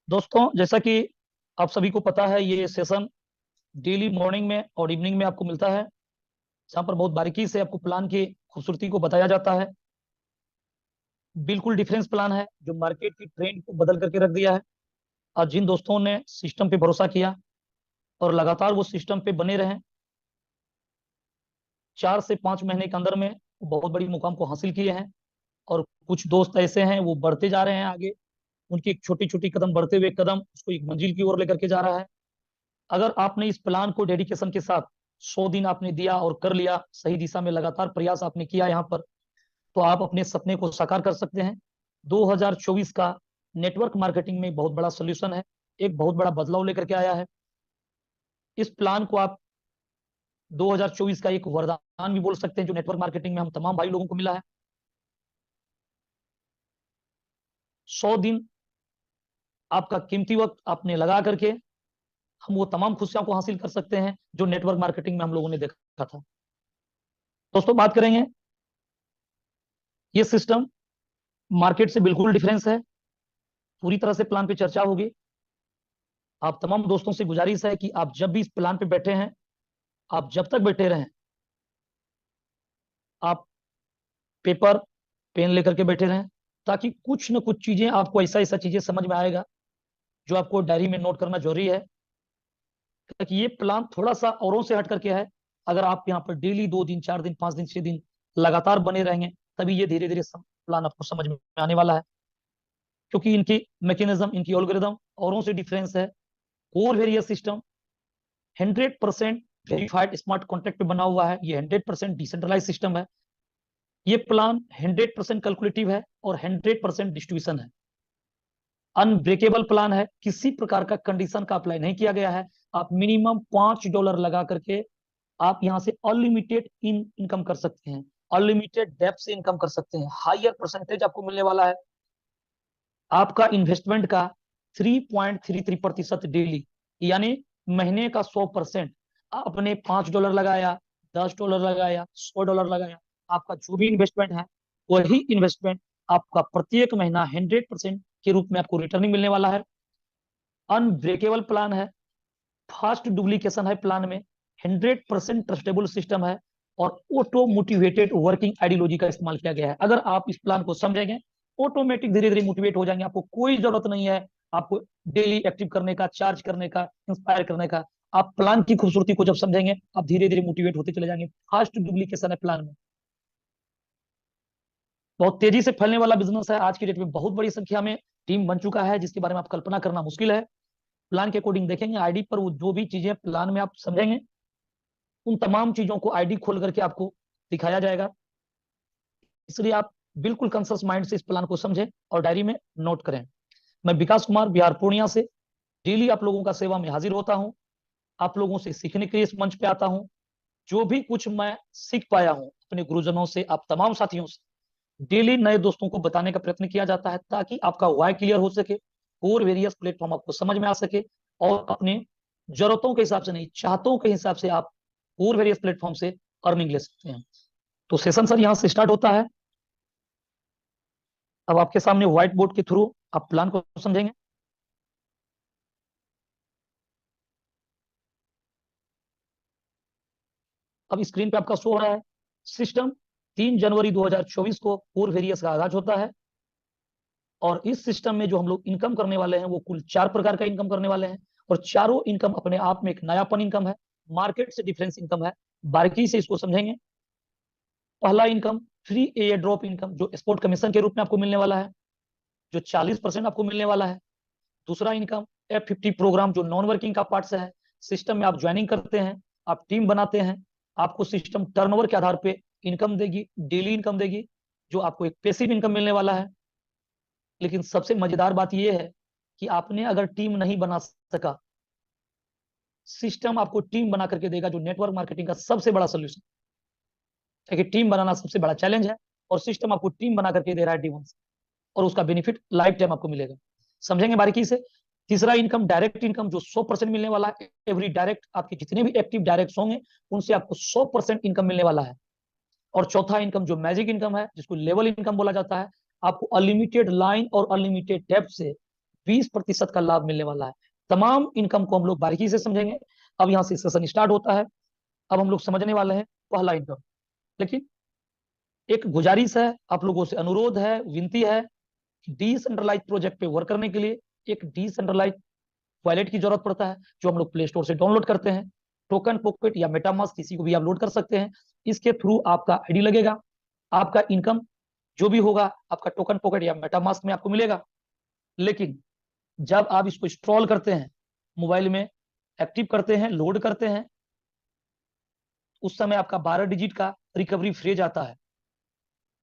दोस्तों, जैसा कि आप सभी को पता है, ये सेशन डेली मॉर्निंग में और इवनिंग में आपको मिलता है, जहाँ पर बहुत बारीकी से आपको प्लान की खूबसूरती को बताया जाता है। बिल्कुल डिफरेंस प्लान है जो मार्केट की ट्रेंड को बदल करके रख दिया है। और जिन दोस्तों ने सिस्टम पे भरोसा किया और लगातार वो सिस्टम पे बने रहे, 4 से 5 महीने के अंदर में बहुत बड़ी मुकाम को हासिल किए हैं। और कुछ दोस्त ऐसे हैं वो बढ़ते जा रहे हैं आगे। उनकी एक छोटी छोटी कदम बढ़ते हुए कदम उसको एक मंजिल की ओर लेकर के जा रहा है। अगर आपने इस प्लान को डेडिकेशन के साथ 100 दिन आपने दिया और कर लिया, सही दिशा में लगातार प्रयास आपने किया यहाँ पर, तो आप अपने सपने को साकार कर सकते हैं। 2024 का नेटवर्क मार्केटिंग में बहुत बड़ा सोल्यूशन है, एक बहुत बड़ा बदलाव लेकर के आया है। इस प्लान को आप 2024 का एक वरदान भी बोल सकते हैं, जो नेटवर्क मार्केटिंग में हम तमाम भाई लोगों को मिला है। 100 दिन आपका कीमती वक्त आपने लगा करके हम वो तमाम खुशियों को हासिल कर सकते हैं जो नेटवर्क मार्केटिंग में हम लोगों ने देखा था। दोस्तों, बात करेंगे, ये सिस्टम मार्केट से बिल्कुल डिफरेंस है। पूरी तरह से प्लान पे चर्चा होगी। आप तमाम दोस्तों से गुजारिश है कि आप जब भी इस प्लान पे बैठे हैं, आप जब तक बैठे रहें, आप पेपर पेन लेकर के बैठे रहें, ताकि कुछ न कुछ चीजें आपको ऐसा ऐसा चीजें समझ में आएगा जो आपको डायरी में नोट करना जरूरी है। ताकि ये प्लान थोड़ा सा औरों से हट करके है। अगर आप यहाँ पर डेली 2 दिन 4 दिन 5 दिन 6 दिन लगातार बने रहेंगे, तभी ये धीरे धीरे प्लान आपको समझ में आने वाला है। क्योंकि इनकी मैकेनिज्म, इनकी एल्गोरिदम औरों से डिफरेंस है। Core various system 100% verified smart contract पे बना हुआ है। ये 100% डिसेंट्रलाइज सिस्टम है। ये प्लान 100% कैलकुलेटिव है और 100% डिस्ट्रीब्यूशन है। अनब्रेकेबल प्लान है, किसी प्रकार का कंडीशन का अप्लाई नहीं किया गया है। आप मिनिमम $5 लगा करके आप यहाँ से अनलिमिटेड इनकम कर सकते हैं, अनलिमिटेड डेप्थ से इनकम कर सकते हैं। हायर परसेंटेज आपको मिलने वाला है। आपका इन्वेस्टमेंट का 3.33% डेली, यानी महीने का 100%। आपने $5 लगाया, $10 लगाया, $100 लगाया, आपका जो भी इन्वेस्टमेंट है, वही इन्वेस्टमेंट आपका प्रत्येक महीना 100% के रूप में आपको रिटर्निंग मिलने वाला है। अनब्रेकेबल प्लान है, फास्ट डुप्लीकेशन है प्लान में, 100% ट्रस्टेबल सिस्टम है, और ऑटो मोटिवेटेड वर्किंग आइडियोलॉजी का इस्तेमाल किया गया है। अगर आप इस प्लान को समझेंगे, ऑटोमेटिक धीरे धीरे मोटिवेट हो जाएंगे। आपको कोई जरूरत नहीं है आपको डेली एक्टिव करने का, चार्ज करने का, इंस्पायर करने का। आप प्लान की खूबसूरती को जब समझेंगे, आप धीरे धीरे मोटिवेट होते चले जाएंगे। फास्ट डुप्लीकेशन है प्लान में, बहुत तेजी से फैलने वाला बिजनेस है। आज की डेट में बहुत बड़ी संख्या में टीम बन चुका है, जिसके बारे में आप कल्पना करना मुश्किल है। प्लान के अकॉर्डिंग देखेंगे आईडी पर, वो जो भी चीजें प्लान में आप समझेंगे, उन तमाम चीजों को आईडी खोल करके आपको दिखाया जाएगा। इसलिए आप बिल्कुल कंसस माइंड से इस प्लान को समझें और डायरी में नोट करें। मैं विकास कुमार, बिहार पूर्णिया से डेली आप लोगों का सेवा में हाजिर होता हूं। आप लोगों से सीखने के लिए इस मंच पे आता हूं। जो भी कुछ मैं सीख पाया हूं अपने गुरुजनों से, आप तमाम साथियों से, डेली नए दोस्तों को बताने का प्रयत्न किया जाता है, ताकि आपका वाई क्लियर हो सके, और वेरियस प्लेटफॉर्म आपको समझ में आ सके, और अपने जरूरतों के हिसाब से नहीं, चाहतों के हिसाब से आप और वेरियस प्लेटफॉर्म से अर्निंग ले सकते हैं। तो सेशन सर यहाँ से स्टार्ट होता है। अब आपके सामने व्हाइट बोर्ड के थ्रू आप प्लान को समझेंगे। अब स्क्रीन पे आपका शो हो रहा है सिस्टम। 3 जनवरी 2024 को कोर वेरियस का आगाज होता है। और इस सिस्टम में जो हम लोग इनकम करने वाले हैं, वो कुल 4 प्रकार का इनकम करने वाले हैं। और चारों इनकम अपने आप में एक नयापन इनकम है, मार्केट से डिफरेंस इनकम है। बारीकी से इसको समझेंगे। पहला income free air drop income, जो स्पोर्ट कमीशन के रूप में आपको मिलने वाला है, जो 40% आपको मिलने वाला है। दूसरा इनकम F50 प्रोग्राम, जो नॉन वर्किंग का पार्ट है। सिस्टम में आप ज्वाइनिंग करते हैं, आप टीम बनाते हैं, आपको सिस्टम टर्नओवर के आधार पे इनकम देगी, डेली इनकम देगी, जो आपको एक पैसिव इनकम मिलने वाला है। लेकिन सबसे मजेदार बात यह है कि आपने अगर टीम नहीं बना सका, सिस्टम आपको टीम बना करके देगा, जो नेटवर्क मार्केटिंग का सबसे बड़ा सोल्यूशन है। कि टीम बनाना सबसे बड़ा चैलेंज है, और सिस्टम आपको टीम बना करके दे रहा है डी वन से, और उसका बेनिफिट लाइफ टाइम आपको मिलेगा। समझेंगे बारीकी से। तीसरा इनकम डायरेक्ट इनकम, जो 100% मिलने वाला है। एवरी डायरेक्ट, आपके जितने भी एक्टिव डायरेक्ट होंगे, उनसे आपको 100% इनकम मिलने वाला है। और चौथा इनकम, जो मैजिक इनकम है, जिसको लेवल इनकम बोला जाता है, आपको अनलिमिटेड लाइन और अनलिमिटेड डेप्थ से 20% का लाभ मिलने वाला है। तमाम इनकम को हम लोग बारीकी से समझेंगे। अब यहाँ से सेशन स्टार्ट होता है। अब हम लोग समझने वाले हैं पहला इनकम। लेकिन एक गुजारिश है, आप लोगों से अनुरोध है, विनती है, डिसेंट्रलाइज प्रोजेक्ट पे वर्क करने के लिए एक डिसेंट्रलाइज वॉलेट की जरूरत पड़ता है, जो हम लोग प्ले स्टोर से डाउनलोड करते हैं। टोकन पॉकेट या मेटामास्क किसी को भी आप लोड कर सकते हैं। इसके थ्रू आपका आईडी लगेगा, आपका इनकम जो भी होगा आपका टोकन पॉकेट या मेटामास्क में आपको मिलेगा। लेकिन जब आप इसको इंस्टॉल करते हैं, मोबाइल में एक्टिव करते हैं, लोड करते हैं, उस समय आपका 12 डिजिट का रिकवरी फ्रेज आता है,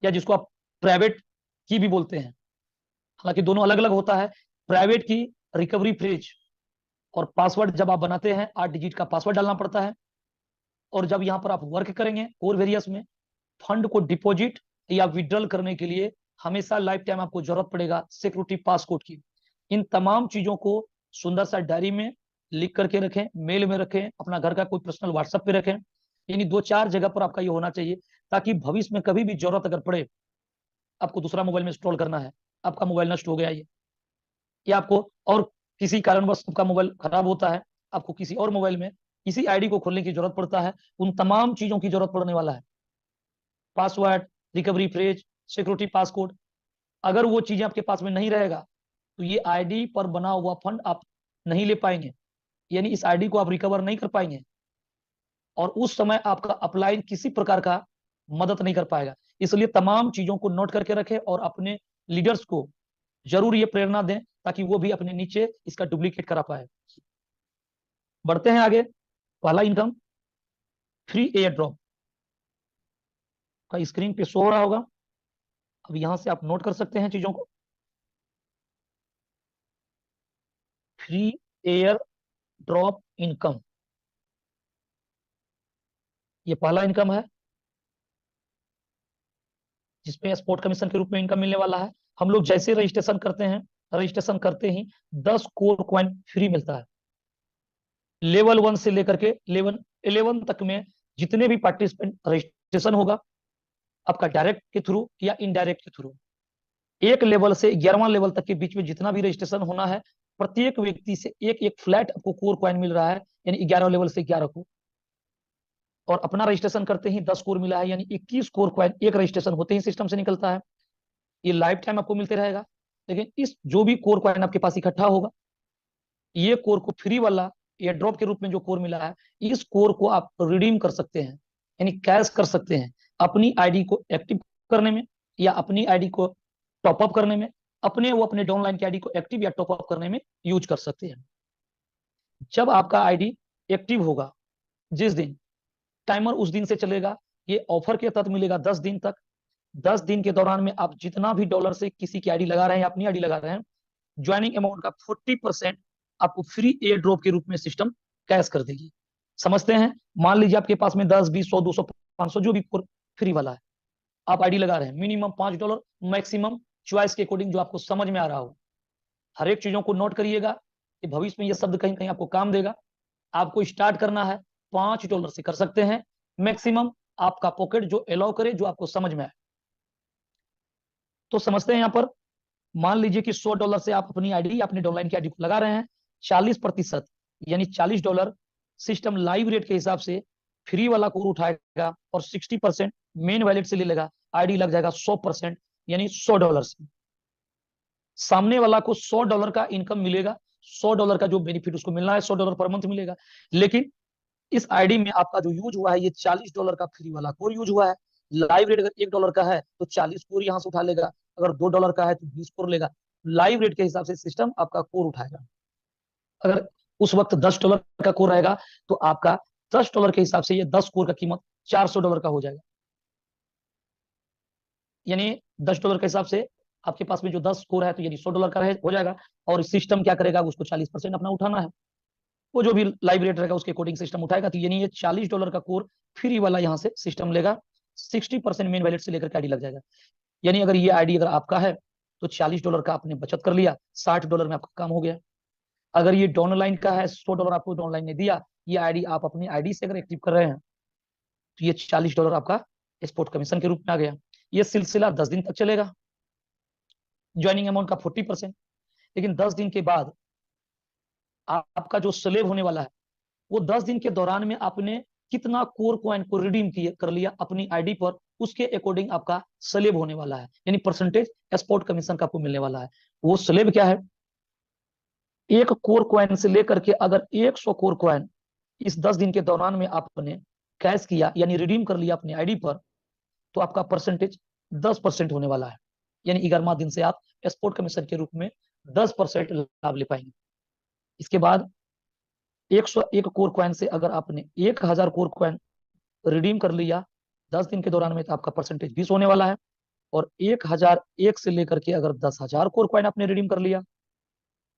या जिसको आप प्राइवेट की भी बोलते हैं। हालांकि दोनों अलग अलग होता है। प्राइवेट की रिकवरी फ्रेज और पासवर्ड जब आप बनाते हैं 8 डिजिट का पासवर्ड डालना पड़ता है। और जब यहाँ पर आप वर्क करेंगे कोर वेरियस में, फंड को डिपॉजिट या विड्रॉल करने के लिए हमेशा लाइफ टाइम आपको जरूरत पड़ेगा सिक्योरिटी पासकोड की। इन तमाम चीजों को सुंदर सा डायरी में लिख करके रखें, मेल में रखें, अपना घर का कोई पर्सनल व्हाट्सएप पे रखें। यानी 2-4 जगह पर आपका ये होना चाहिए, ताकि भविष्य में कभी भी जरूरत अगर पड़े, आपको दूसरा मोबाइल में इंस्टॉल करना है, आपका मोबाइल नष्ट हो गया ये, या आपको और किसी कारणवश आपका मोबाइल खराब होता है, आपको किसी और मोबाइल में किसी आईडी को खोलने की जरूरत पड़ता है, उन तमाम चीजों की जरूरत पड़ने वाला है। Password, recovery phrase, security passcode. अगर वो चीजें आपके पास में नहीं रहेगा तो ये आईडी पर बना हुआ फंड आप नहीं ले पाएंगे, यानी इस आईडी को आप रिकवर नहीं कर पाएंगे, और उस समय आपका अपलाइन किसी प्रकार का मदद नहीं कर पाएगा। इसलिए तमाम चीजों को नोट करके रखें और अपने लीडर्स को जरूर ये प्रेरणा दें, ताकि वो भी अपने नीचे इसका डुप्लीकेट करा पाए। बढ़ते हैं आगे। पहला इनकम फ्री एयर ड्रॉप का स्क्रीन पे शो हो रहा होगा। अब यहां से आप नोट कर सकते हैं चीजों को। फ्री एयर ड्रॉप इनकम, ये पहला इनकम है जिसमें स्पोर्ट कमीशन के रूप में इनकम मिलने वाला है। हम लोग जैसे रजिस्ट्रेशन करते हैं, रजिस्ट्रेशन करते ही 10 कोर कॉइन फ्री मिलता है। लेवल 1 से लेकर के लेवल 11 तक में जितने भी पार्टिसिपेंट रजिस्ट्रेशन होगा, आपका डायरेक्ट के थ्रू या इनडायरेक्ट के थ्रू, एक लेवल से 11वां लेवल तक के बीच में जितना भी रजिस्ट्रेशन होना है, प्रत्येक व्यक्ति से एक एक फ्लैट आपको कोर कॉइन मिल रहा है, यानी 11 लेवल से 11 को। और अपना रजिस्ट्रेशन करते ही 10 कोर मिला है, यानी 21 कोर कॉइन एक रजिस्ट्रेशन होते ही सिस्टम से निकलता है। ये लाइफ टाइम आपको मिलते रहेगा। लेकिन इस जो भी कोर कॉइन आपके पास इकट्ठा होगा, ये कोर को फ्री वाला एयर ड्रॉप के रूप में जो कोर मिला है, इस कोर को आप रिडीम कर सकते हैं, यानी कैश कर सकते हैं अपनी आईडी को एक्टिव करने में, या अपनी आईडी को टॉपअप करने में, अपने डाउनलाइन की आईडी को एक्टिव या टॉपअप करने में यूज कर सकते हैं। जब आपका आईडी एक्टिव होगा, जिस दिन टाइमर उस दिन से चलेगा, ये ऑफर के तहत मिलेगा 10 दिन तक। 10 दिन के दौरान में आप जितना भी डॉलर से किसी की आईडी लगा रहे हैं या अपनी आईडी लगा रहे हैं, ज्वाइनिंग अमाउंट का 40% आपको फ्री एयर ड्रॉप के रूप में सिस्टम कैश कर देगी। समझते हैं? मान लीजिए आपके पास में 10, 20, 100, 200, 500 जो भी फ्री वाला है, आप आईडी लगा रहे हैं, मिनिमम $5, मैक्सिमम चॉइस के अकॉर्डिंग जो आपको समझ में आ रहा हो। हर एक चीजों को नोट करिएगा कि भविष्य में यह शब्द कहीं कहीं आपको काम देगा। आपको स्टार्ट करना है $5 से कर सकते हैं, मैक्सिमम आपका पॉकेट जो अलाउ करे, जो आपको समझ में आए। तो समझते हैं यहाँ पर, मान लीजिए कि $100 से आप अपनी आईडी या अपनी डाउनलाइन की आईडी को लगा रहे हैं, 40% यानी $40 सिस्टम लाइव रेट के हिसाब से फ्री वाला कोर उठाएगा, और 60% मेन वैलेट से ले लेगा, आईडी लग जाएगा 100%, यानी $100 से। सामने वाला को $100 का इनकम मिलेगा, $100 का जो बेनिफिट उसको मिलना है, $100 पर मंथ मिलेगा। लेकिन इस आईडी में आपका जो यूज हुआ है, ये $40 का फ्री वाला कोर यूज हुआ है। लाइव रेट अगर $1 का है तो 40 कोर यहां से उठा लेगा, अगर $2 का है तो 20 कोर लेगा। लाइव रेट के हिसाब से सिस्टम आपका कोर उठाएगा। अगर उस वक्त $10 का कोर रहेगा तो आपका $10 के हिसाब से ये 10 कोर का कीमत $400 का हो जाएगा। यानी $10 के हिसाब से आपके पास में जो 10 कोर है, तो यानी $100 का हो जाएगा। और सिस्टम क्या करेगा, उसको 40% अपना उठाना है, वो जो भी लाइव रेट रहेगा उसके अकॉर्डिंग सिस्टम उठाएगा। तो यानी ये $40 का कोर फ्री वाला यहाँ से सिस्टम लेगा, 60% मेन वैलेट से लेकर के आईडी लग जाएगा। यानी अगर ये आईडी अगर आपका है तो $40 का आपने बचत कर लिया, $60 में आपका काम हो गया। अगर ये डाउनलाइन का है, $100 आपको डाउनलाइन ने दिया, ये आईडी आप अपनी आईडी से अगर एक्टिव कर रहे हैं, तो ये $40 आपका स्पोर्ट कमीशन के रूप में आ गया। ये सिलसिला 10 दिन तक चलेगा। ज्वाइनिंग अमाउंट का 40%। लेकिन 10 दिन के बाद आपका जो स्लेब होने वाला है, वो 10 दिन के दौरान में आपने कितना कोर कॉइन को रिडीम कर लिया अपनी आईडी पर, उसके अकॉर्डिंग आपका स्लेब होने वाला है, यानी परसेंटेज स्पॉट कमीशन का आपको मिलने वाला है। वो स्लेब क्या है? एक कोर कॉइन से लेकर के अगर 100 कोर कॉइन इस 10 दिन के दौरान में आपने कैश किया यानी रिडीम कर लिया अपनी आईडी पर, तो आपका परसेंटेज 10% होने वाला है, यानी 11वां दिन से आप स्पॉट कमीशन के रूप में 10% लाभ ले पाएंगे। इसके बाद 101 कोर कॉइन से अगर आपने 1000 कोर कॉइन रिडीम कर लिया 10 दिन के दौरान में, तो आपका परसेंटेज 20 होने वाला है। और 1001 से लेकर के अगर 10,000 कोर कॉइन आपने रिडीम कर लिया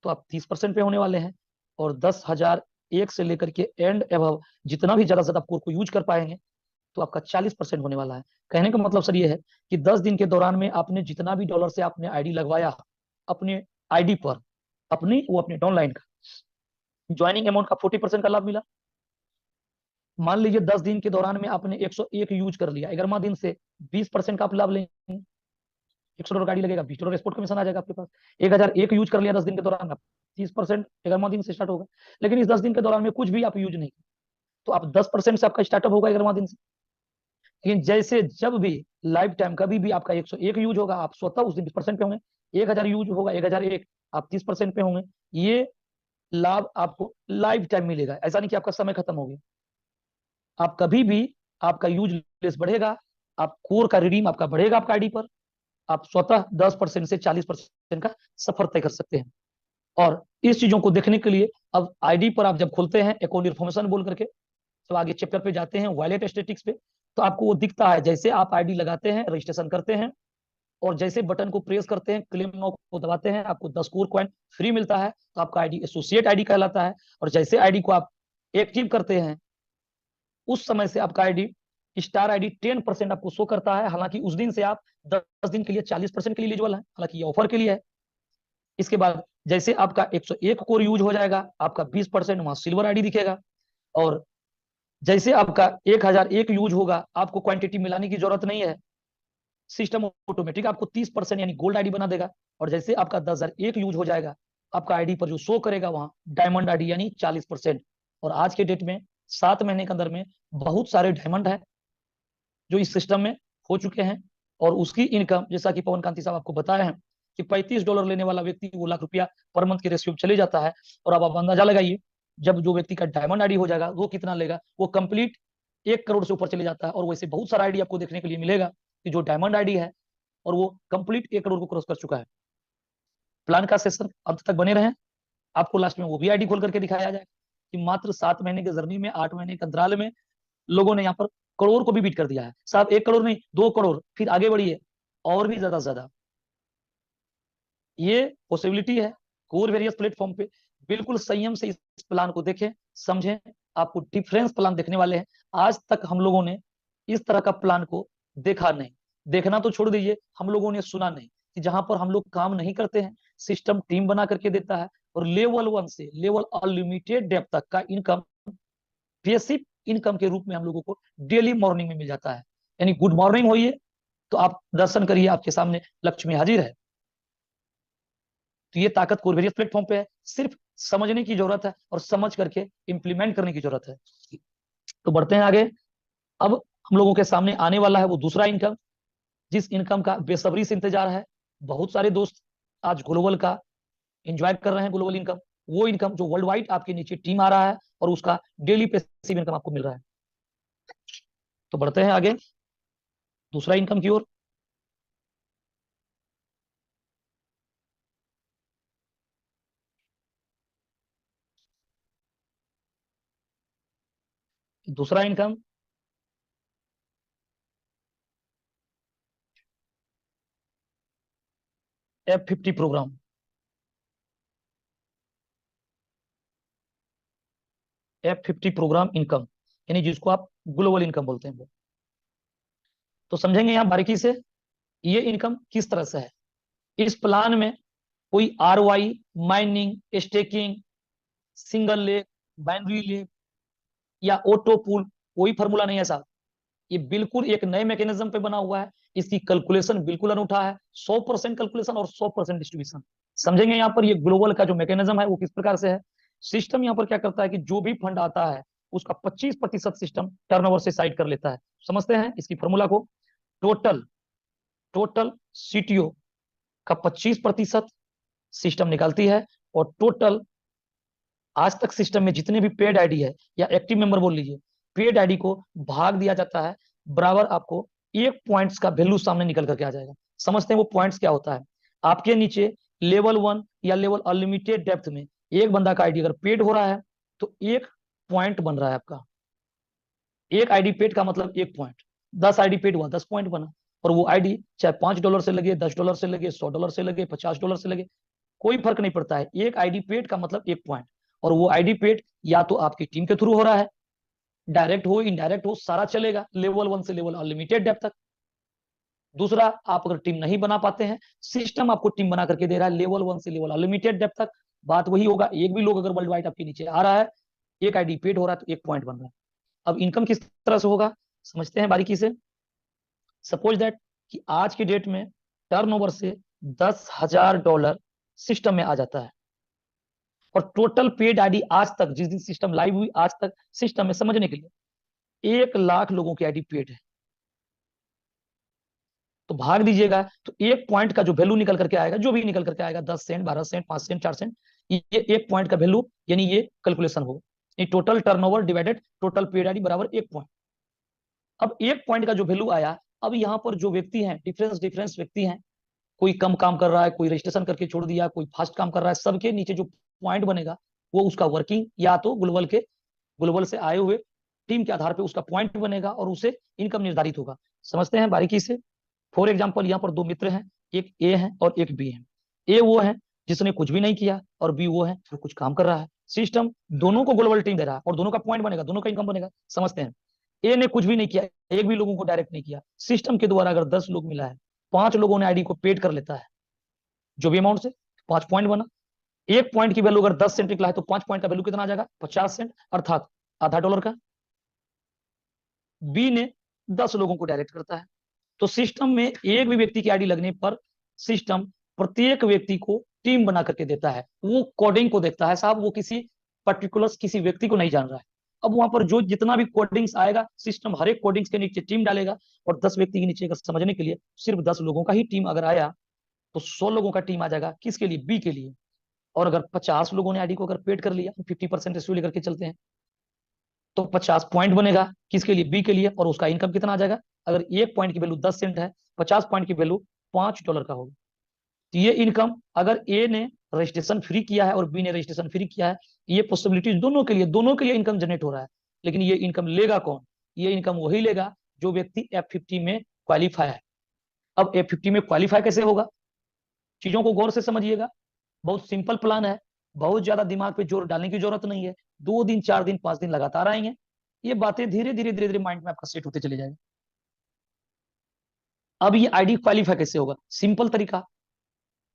तो आप 30% पे होने वाले हैं। और 10,001 से लेकर के एंड एबव जितना भी ज्यादा कोर को यूज कर पाएंगे तो आपका 40% होने वाला है। कहने का मतलब सर ये है कि 10 दिन के दौरान में आपने जितना भी डॉलर से आपने आईडी लगवाया अपने आईडी पर, वो अपने डाउनलाइन का ज्वाइनिंग अमाउंट का 40% का लाभ मिला। मान लीजिए 10 दिन के दौरान में आपने 101 यूज कर लिया, 11वां दिन से 20% का आप लाभ लेंगे। $100 गाड़ी लगेगा, $20 स्पोर्ट कमीशन आ जाएगा आपके पास। 1001 यूज कर लिया 10 दिन के दौरान, आप 30% 11वां दिन से स्टार्ट होगा। लेकिन इस 10 दिन के दौरान में कुछ भी आप यूज नहीं, तो आप 10% से आपका स्टार्टअप होगा 11वां दिन से। लेकिन जैसे जब भी लाइफ टाइम कभी भी आपका 101 यूज होगा, आप स्वतः उस दिन 20% पे होंगे। 1000 यूज होगा, 1001 आप 30% पे होंगे। ये लाभ आपको लाइफ टाइम मिलेगा, ऐसा नहीं कि आपका समय खत्म हो गया। आप कभी भी आपका यूज लेस बढ़ेगा, आप कोर का रिडीम आपका बढ़ेगा आपका आईडी पर, आप स्वतः 10% से 40% का सफर तय कर सकते हैं। और इस चीजों को देखने के लिए अब आईडी पर आप जब खोलते हैं अकाउंट इन्फॉर्मेशन बोल करके, जब आगे चैप्टर पे जाते हैं वॉलेट स्टेटिक्स पे, तो आपको वो दिखता है। जैसे आप आईडी लगाते हैं, रजिस्ट्रेशन करते हैं और जैसे बटन को प्रेस करते हैं, क्लेम नाउ को दबाते हैं, आपको 10 कोर कॉइन फ्री मिलता है, तो आपका आईडी एसोसिएट आईडी कहलाता है। और जैसे आईडी को आप एक्टिव करते हैं उस समय से आपका आईडी स्टार आईडी 10% आपको शो करता है। हालांकि उस दिन से आप 10 दिन के लिए 40% के लिए एलिजिबल है, हालांकि ये ऑफर के लिए है। इसके बाद जैसे आपका 101 कोर यूज हो जाएगा, आपका 20% वहां सिल्वर आईडी दिखेगा। और जैसे आपका 1001 यूज होगा, आपको क्वांटिटी मिलाने की जरूरत नहीं है, सिस्टम ऑटोमेटिक आपको 30% यानी गोल्ड आईडी बना देगा। और जैसे आपका 10,001 यूज हो जाएगा, आपका आईडी पर जो शो करेगा वहां डायमंड आईडी यानी 40%। और आज के डेट में 7 महीने के अंदर में बहुत सारे डायमंड है जो इस सिस्टम में हो चुके हैं। और उसकी इनकम जैसा कि पवन कांति साहब आपको बताए हैं कि $35 लेने वाला व्यक्ति वो ₹1,00,000 पर मंथ के रेशियो में चले जाता है। और अब आप अंदाजा लगाइए, जब जो व्यक्ति का डायमंड आईडी हो जाएगा वो कितना लेगा, वो कंप्लीट 1 करोड़ से ऊपर चले जाता है। और वैसे बहुत सारा आईडी आपको देखने के लिए मिलेगा कि जो डायमंड आईडी है और वो कंप्लीट 1 करोड़ को क्रॉस कर चुका है। प्लान का सेशन अंत तक बने रहें, आपको लास्ट में वो भी आईडी खोल करके दिखाया जाएगा कि मात्र 7 महीने के जर्नी में, 8 महीने के अंतराल में लोगों ने यहाँ पर करोड़ को भी बीट कर दिया है। साहब 1 करोड़ नहीं, 2 करोड़, फिर आगे बढ़िए और भी ज्यादा से ज्यादा ये पॉसिबिलिटी है। कोर वेरियस प्लेटफॉर्म पे बिल्कुल संयम से इस प्लान को देखें, समझें, आपको डिफरेंस प्लान देखने वाले हैं। आज तक हम लोगों ने इस तरह का प्लान को देखा नहीं, देखना तो छोड़ दीजिए, हम लोगों ने सुना नहीं कि जहां पर हम लोग काम नहीं करते हैं, सिस्टम टीम बना करके देता है और लेवल 1 से लेवल अनलिमिटेड डेप्थ तक का इनकम बेसिक इनकम के रूप में हम लोगों को डेली मॉर्निंग में मिल जाता है। यानी गुड मॉर्निंग होइए तो आप दर्शन करिए, आपके सामने लक्ष्मी हाजिर है। तो ये ताकत कोरवेरियस प्लेटफॉर्म पे है, सिर्फ समझने की जरूरत है और समझ करके इंप्लीमेंट करने की जरूरत है। तो बढ़ते हैं आगे। अब हम लोगों के सामने आने वाला है वो दूसरा इनकम, जिस इनकम का बेसब्री से इंतजार है। बहुत सारे दोस्त आज ग्लोबल का एंजॉय कर रहे हैं, ग्लोबल इनकम, वो इनकम जो वर्ल्ड वाइड आपके नीचे टीम आ रहा है और उसका डेली पैसिव इनकम आपको मिल रहा है। तो बढ़ते हैं आगे दूसरा इनकम की ओर। दूसरा income F50 programme. F50 programme income यानी जिसको आप ग्लोबल इनकम बोलते हैं वो। तो समझेंगे यहाँ बारीकी से ये इनकम किस तरह से है। इस प्लान में कोई ROI, mining, staking, single leg, binary leg या ऑटो पूल कोई फॉर्मूला नहीं है साहब। ये बिल्कुल एक नए मैकेनिज्म पे बना हुआ है। इसकी कैलकुलेशन बिल्कुल अनूठा है, 100% कैलकुलेशन और 100% डिस्ट्रीब्यूशन। समझेंगे यहाँ पर ये ग्लोबल का जो मैकेनिज्म है वो किस प्रकार से है। सिस्टम यहाँ पर क्या करता है कि जो भी फंड आता है उसका 25% सिस्टम टर्नओवर से साइड कर लेता है। समझते हैं इसकी फॉर्मूला को। टोटल टोटल सीटीओ का 25% सिस्टम निकालती है, और टोटल आज तक सिस्टम में जितने भी पेड आईडी है या एक्टिव मेंबर बोल लीजिए, पेड आईडी को भाग दिया जाता है, बराबर आपको एक पॉइंट्स का वैल्यू सामने निकल करके आ जाएगा। समझते हैं वो पॉइंट्स क्या होता है। आपके नीचे लेवल 1 या लेवल अनलिमिटेड डेप्थ में एक बंदा का आईडी अगर पेड हो रहा है तो एक पॉइंट बन रहा है आपका। एक आईडी पेड का मतलब एक पॉइंट। 10 आईडी पेड हुआ 10 पॉइंट बना। और वो आईडी चाहे $5 से लगे, $10 से लगे, $100 से लगे, $50 से लगे, कोई फर्क नहीं पड़ता है। एक आईडी पेड का मतलब एक पॉइंट। और वो आईडी पेड या तो आपकी टीम के थ्रू हो रहा है, डायरेक्ट हो इनडायरेक्ट हो, सारा चलेगा लेवल 1 से लेवल अनलिमिटेड डेप्थ तक। दूसरा, आप अगर टीम नहीं बना पाते हैं, सिस्टम आपको टीम बना करके दे रहा है लेवल 1 से लेवल अनलिमिटेड डेप्थ तक। बात वही होगा, एक भी लोग अगर वर्ल्ड वाइड आपके नीचे आ रहा है, एक आईडी पेड हो रहा है तो एक पॉइंट बन रहा है। अब इनकम किस तरह से होगा समझते हैं बारीकी से। सपोज दैट कि आज की डेट में टर्नओवर से $10,000 सिस्टम में आ जाता है, और टोटल पेड आईडी आज तक, जिस दिन सिस्टम लाइव हुई आज तक, सिस्टम में समझने के लिए 1 लाख लोगों की आईडी पेड है। तो भाग दीजिएगा तो एक पॉइंट का जो वैल्यू निकल करके आएगा, जो भी निकल करके आएगा, 10 सेंट, 12 सेंट, 5 सेंट, 4 सेंट, ये एक पॉइंट का वैल्यू, यानी ये कैलकुलेशन होगा। ये total turnover divided total paid ID बराबर एक पॉइंट। अब एक पॉइंट का जो वैल्यू आया, अब यहाँ पर जो व्यक्ति हैं, डिफरेंस डिफरेंस व्यक्ति हैं, कोई कम काम कर रहा है, कोई रजिस्ट्रेशन करके छोड़ दिया, कोई फास्ट काम कर रहा है, सबके नीचे जो पॉइंट बनेगा वो उसका वर्किंग या तो ग्लोबल से आए हुए टीम के आधार पे उसका पॉइंट बनेगा, और उसे इनकम निर्धारित होगा। समझते हैं बारीकी से। फॉर एग्जाम्पल यहाँ पर दो मित्र हैं, एक ए है और एक बी है। ए वो है जिसने कुछ भी नहीं किया, और बी वो है जो कुछ काम कर रहा है। सिस्टम दोनों को ग्लोबल टीम दे रहा है और दोनों का पॉइंट बनेगा, दोनों का इनकम बनेगा। समझते हैं, ए ने कुछ भी नहीं किया, एक भी लोगों को डायरेक्ट नहीं किया, सिस्टम के द्वारा अगर 10 लोग मिला है, 5 लोगों ने आईडी को पेड कर लेता है जो भी अमाउंट से, 5 पॉइंट बना। एक पॉइंट की वैल्यू अगर 10 सेंट निकला है तो 5 पॉइंट का वैल्यू कितना आ जाएगा, 50 सेंट, अर्थात आधा डॉलर का। बी ने 10 लोगों को डायरेक्ट करता है, तो सिस्टम में एक भी व्यक्ति की आईडी लगने पर सिस्टम प्रत्येक व्यक्ति को टीम बना करके देता है। वो कोडिंग को देखता है साहब, वो किसी पर्टिकुलर किसी व्यक्ति को नहीं जान रहा है। अब वहां पर जो जितना भी कोडिंग्स आएगा, सिस्टम हर एक कोडिंग्स के नीचे टीम डालेगा, और 10 व्यक्ति के नीचे समझने के लिए सिर्फ 10 लोगों का ही टीम अगर आया तो 100 लोगों का टीम आ जाएगा, किसके लिए, बी के लिए। और अगर 50 लोगों ने आईडी को अगर पेड कर लिया, 50% रेशियो लेकर के चलते हैं, तो 50 पॉइंट बनेगा किसके लिए, बी के लिए, और उसका इनकम कितना आ जाएगा। अगर एक पॉइंट की वैल्यू 10 सेंट है, 50 पॉइंट की वैल्यू $5 का होगा। तो ये इनकम, अगर ए ने रजिस्ट्रेशन फ्री किया है और बी ने रजिस्ट्रेशन फ्री किया है, ये पॉसिबिलिटी दोनों के लिए इनकम जनरेट हो रहा है। लेकिन ये इनकम लेगा कौन, ये इनकम वही लेगा जो व्यक्ति F50 में क्वालिफाई है। अब F50 में क्वालिफाई कैसे होगा, चीजों को गौर से समझिएगा। बहुत सिंपल प्लान है, बहुत ज्यादा दिमाग पे जोर डालने की जरूरत नहीं है। 2 दिन, 4 दिन, 5 दिन लगातार आएंगे, ये बातें धीरे धीरे धीरे धीरे माइंड में आपका सेट होते चले जाएंगे। अब ये आईडी क्वालिफाई कैसे होगा, सिंपल तरीका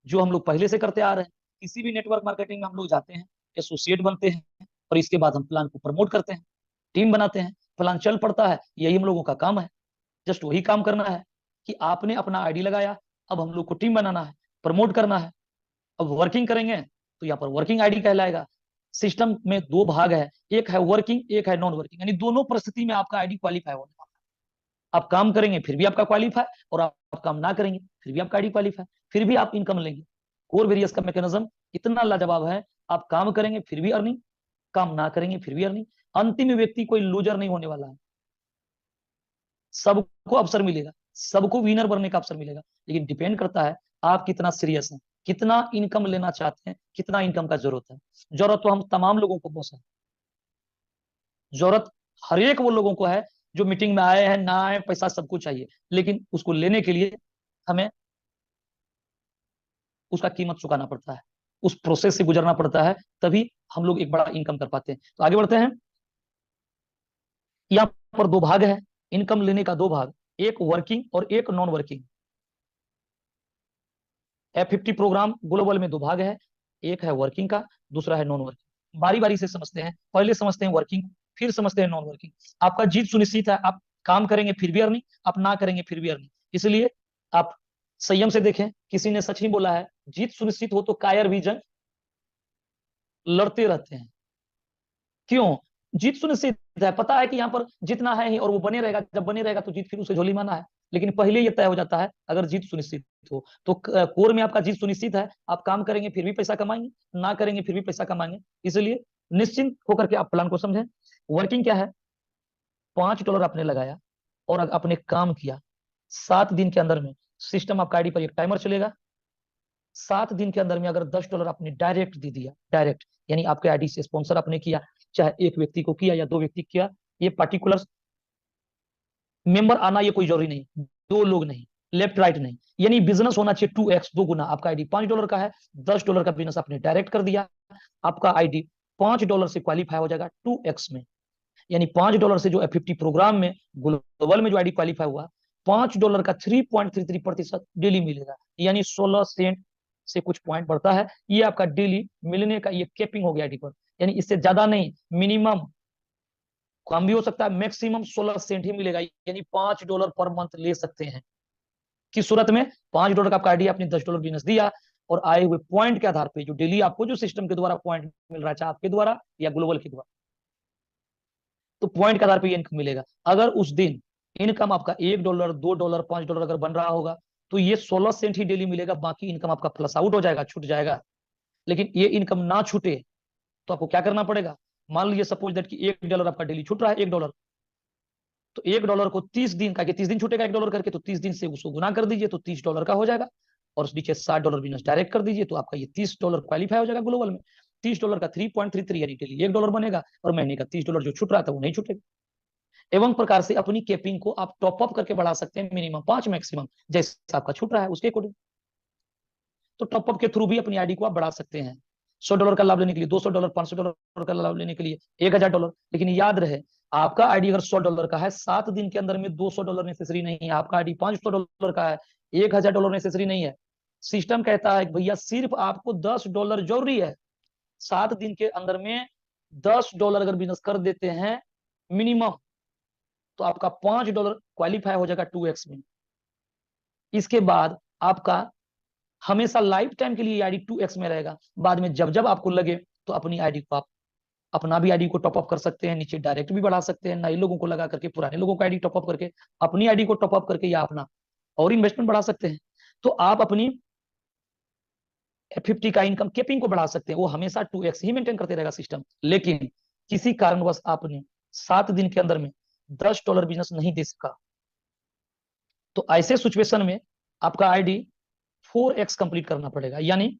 जो हम लोग पहले से करते आ रहे हैं। किसी भी नेटवर्क मार्केटिंग में हम लोग जाते हैं, एसोसिएट बनते हैं, और इसके बाद हम प्लान को प्रमोट करते हैं, टीम बनाते हैं, प्लान चल पड़ता है। यही हम लोगों का काम है, जस्ट वही काम करना है कि आपने अपना आईडी लगाया, अब हम लोग को टीम बनाना है, प्रमोट करना है। अब वर्किंग करेंगे तो यहाँ पर वर्किंग आईडी कहलाएगा। सिस्टम में 2 भाग है, एक है वर्किंग, एक है नॉन वर्किंग, यानी दोनों परिस्थिति में आपका आईडी क्वालिफाई होने वाला है। आप काम करेंगे फिर भी आपका क्वालिफाई, और आप काम ना करेंगे फिर भी आपका आईडी क्वालिफाई, फिर भी आप इनकम लेंगे। कोर वेरियस का मैकेनिज्म इतना लाजवाब है, आप काम करेंगे फिर भी अर्निंग, काम ना करेंगे फिर भी अर्निंग। अंतिम व्यक्ति कोई लूजर नहीं होने वाला है, सबको अवसर मिलेगा, सबको विनर बनने का अवसर मिलेगा। लेकिन डिपेंड करता है आप कितना सीरियस हैं, कितना इनकम लेना चाहते हैं, कितना इनकम का जरूरत है। जरूरत तो हम तमाम लोगों को बॉस है, जरूरत हर एक वो लोगों को है जो मीटिंग में आए हैं ना आए, पैसा सबको चाहिए, लेकिन उसको लेने के लिए हमें उसका कीमत चुकाना पड़ता है, उस प्रोसेस से गुजरना पड़ता है, तभी हम लोग एक बड़ा इनकम कर पाते हैं। तो आगे बढ़ते हैं। यहाँ पर 2 भाग है इनकम लेने का, 2 भाग, एक वर्किंग और एक non working. F50 programme global में 2 भाग है, एक है वर्किंग का, दूसरा है नॉन वर्किंग। बारी बारी से समझते हैं, पहले समझते हैं वर्किंग, फिर समझते हैं नॉन वर्किंग। आपका जीत सुनिश्चित है, आप काम करेंगे फिर भी अर्निंग, आप ना करेंगे फिर भी अर्निंग। इसलिए आप संयम से देखें, किसी ने सच ही बोला है, जीत सुनिश्चित हो तो कायर भी जंग लड़ते रहते हैं। क्यों? जीत सुनिश्चित है, पता है कि यहाँ पर जीतना है ही और वो बने रहेगा, जब बने रहेगा तो जीत फिर उसे झोली माना है। लेकिन पहले ये तय हो जाता है अगर जीत सुनिश्चित हो तो कोर में आपका जीत सुनिश्चित है, आप काम करेंगे फिर भी पैसा कमाएंगे, ना करेंगे फिर भी पैसा कमाएंगे। इसलिए निश्चिंत होकर के आप प्लान को समझें। वर्किंग क्या है? $5 आपने लगाया और आपने काम किया, 7 दिन के अंदर में सिस्टम आपका आईडी पर एक टाइमर चलेगा। 7 दिन के अंदर में अगर $10 आपने डायरेक्ट दे दिया, डायरेक्ट यानी आपके आईडी से स्पॉन्सर आपने किया, चाहे एक व्यक्ति को किया या 2 व्यक्ति किया, ये पार्टिकुलर मेंबर आना ये कोई जरूरी नहीं, 2 लोग नहीं, लेफ्ट राइट नहीं, यानी बिजनेस होना चाहिए 2x, 2 गुना। आपका आईडी $5 का है, $10 का बिजनेस आपने डायरेक्ट कर दिया, आपका आईडी $5 से क्वालिफाई हो जाएगा 2x में। यानी $5 से जो F50 प्रोग्राम में ग्लोबल में जो आईडी क्वालिफाई हुआ, $5 का 3.33% डेली मिलेगा, यानी 16 सेंट से कुछ पॉइंट बढ़ता है। ये आपका डेली मिलने का ये कैपिंग हो गया आईडी पर, यानी इससे ज्यादा नहीं, मिनिमम कम भी हो सकता है, मैक्सिमम 16 सेंट ही मिलेगा, यानी $5 पर मंथ ले सकते हैं। किस सूरत में? $5 का आपका आईडी आपने $10 बिजनेस दिया और आए हुए पॉइंट के आधार पे जो डेली आपको जो सिस्टम के द्वारा पॉइंट मिल रहा है, चाहे आपके द्वारा या ग्लोबल के द्वारा, तो पॉइंट के आधार पे इनकम मिलेगा। अगर उस दिन इनकम आपका $1, $2, $5 अगर बन रहा होगा तो ये 16 सेंट ही डेली मिलेगा, बाकी इनकम आपका प्लस आउट हो जाएगा, छूट जाएगा। लेकिन ये इनकम ना छूटे तो आपको क्या करना पड़ेगा? मान लीजिए सपोज दैट कि $1 आपका डेली छूट रहा है, $1, तो $1 को 30 दिन का, 30 दिन छूटेगा $1 करके, तो 30 दिन से उसको गुना कर दीजिए तो $30 का हो जाएगा, और नीचे $60 बिजनेस डायरेक्ट कर दीजिए तो आपका ये $30 क्वालिफाई हो जाएगा ग्लोबल में। $30 का 3.33 यानी डेली $1 बनेगा, और महीने का $30 जो छूट रहा था वो नहीं छूटेगा। एवं प्रकार से अपनी कैपिंग को आप टॉप अप करके बढ़ा सकते हैं, मिनिमम 5, मैक्सिमम जैसे आपका छूट रहा है उसके अकॉर्डिंग। तो टॉप अप के थ्रू भी अपनी आईडी को आप बढ़ा सकते हैं। $100 का लाभ लेने के लिए $200, $500 का लाभ लेने के लिए $1000। लेकिन याद रहे, आपका आईडी अगर $100 का है, 7 दिन के अंदर में $200 नेसेसरी नहीं है। आपका आईडी $500 का है, $1000 नेसेसरी नहीं है। सिस्टम कहता है भैया सिर्फ आपको $10 जरूरी है। 7 दिन के अंदर में $10 अगर बिजनेस कर देते हैं मिनिमम, तो आपका $5 क्वालिफाई हो जाएगा 2x में। इसके बाद आपका हमेशा लाइफ टाइम के लिए आईडी 2x में रहेगा। बाद में जब जब आपको लगे तो अपनी आईडी को आप अपना भी आईडी को टॉप अप कर सकते हैं, नीचे डायरेक्ट भी बढ़ा सकते हैं, नए लोगों को लगा करके, पुराने लोगों का आईडी टॉप अप करके, अपनी आईडी को टॉप अप करके, या अपना और इन्वेस्टमेंट बढ़ा सकते हैं। तो आप अपनी F50 का इनकम कैपिंग को बढ़ा सकते हैं, वो हमेशा 2x ही मेंटेन करते रहेगा सिस्टम। लेकिन किसी कारणवश आपने 7 दिन के अंदर में $10 बिजनेस नहीं दे सका, तो ऐसे सिचुएशन में आपका आईडी 4x कंप्लीट करना पड़ेगा। यानी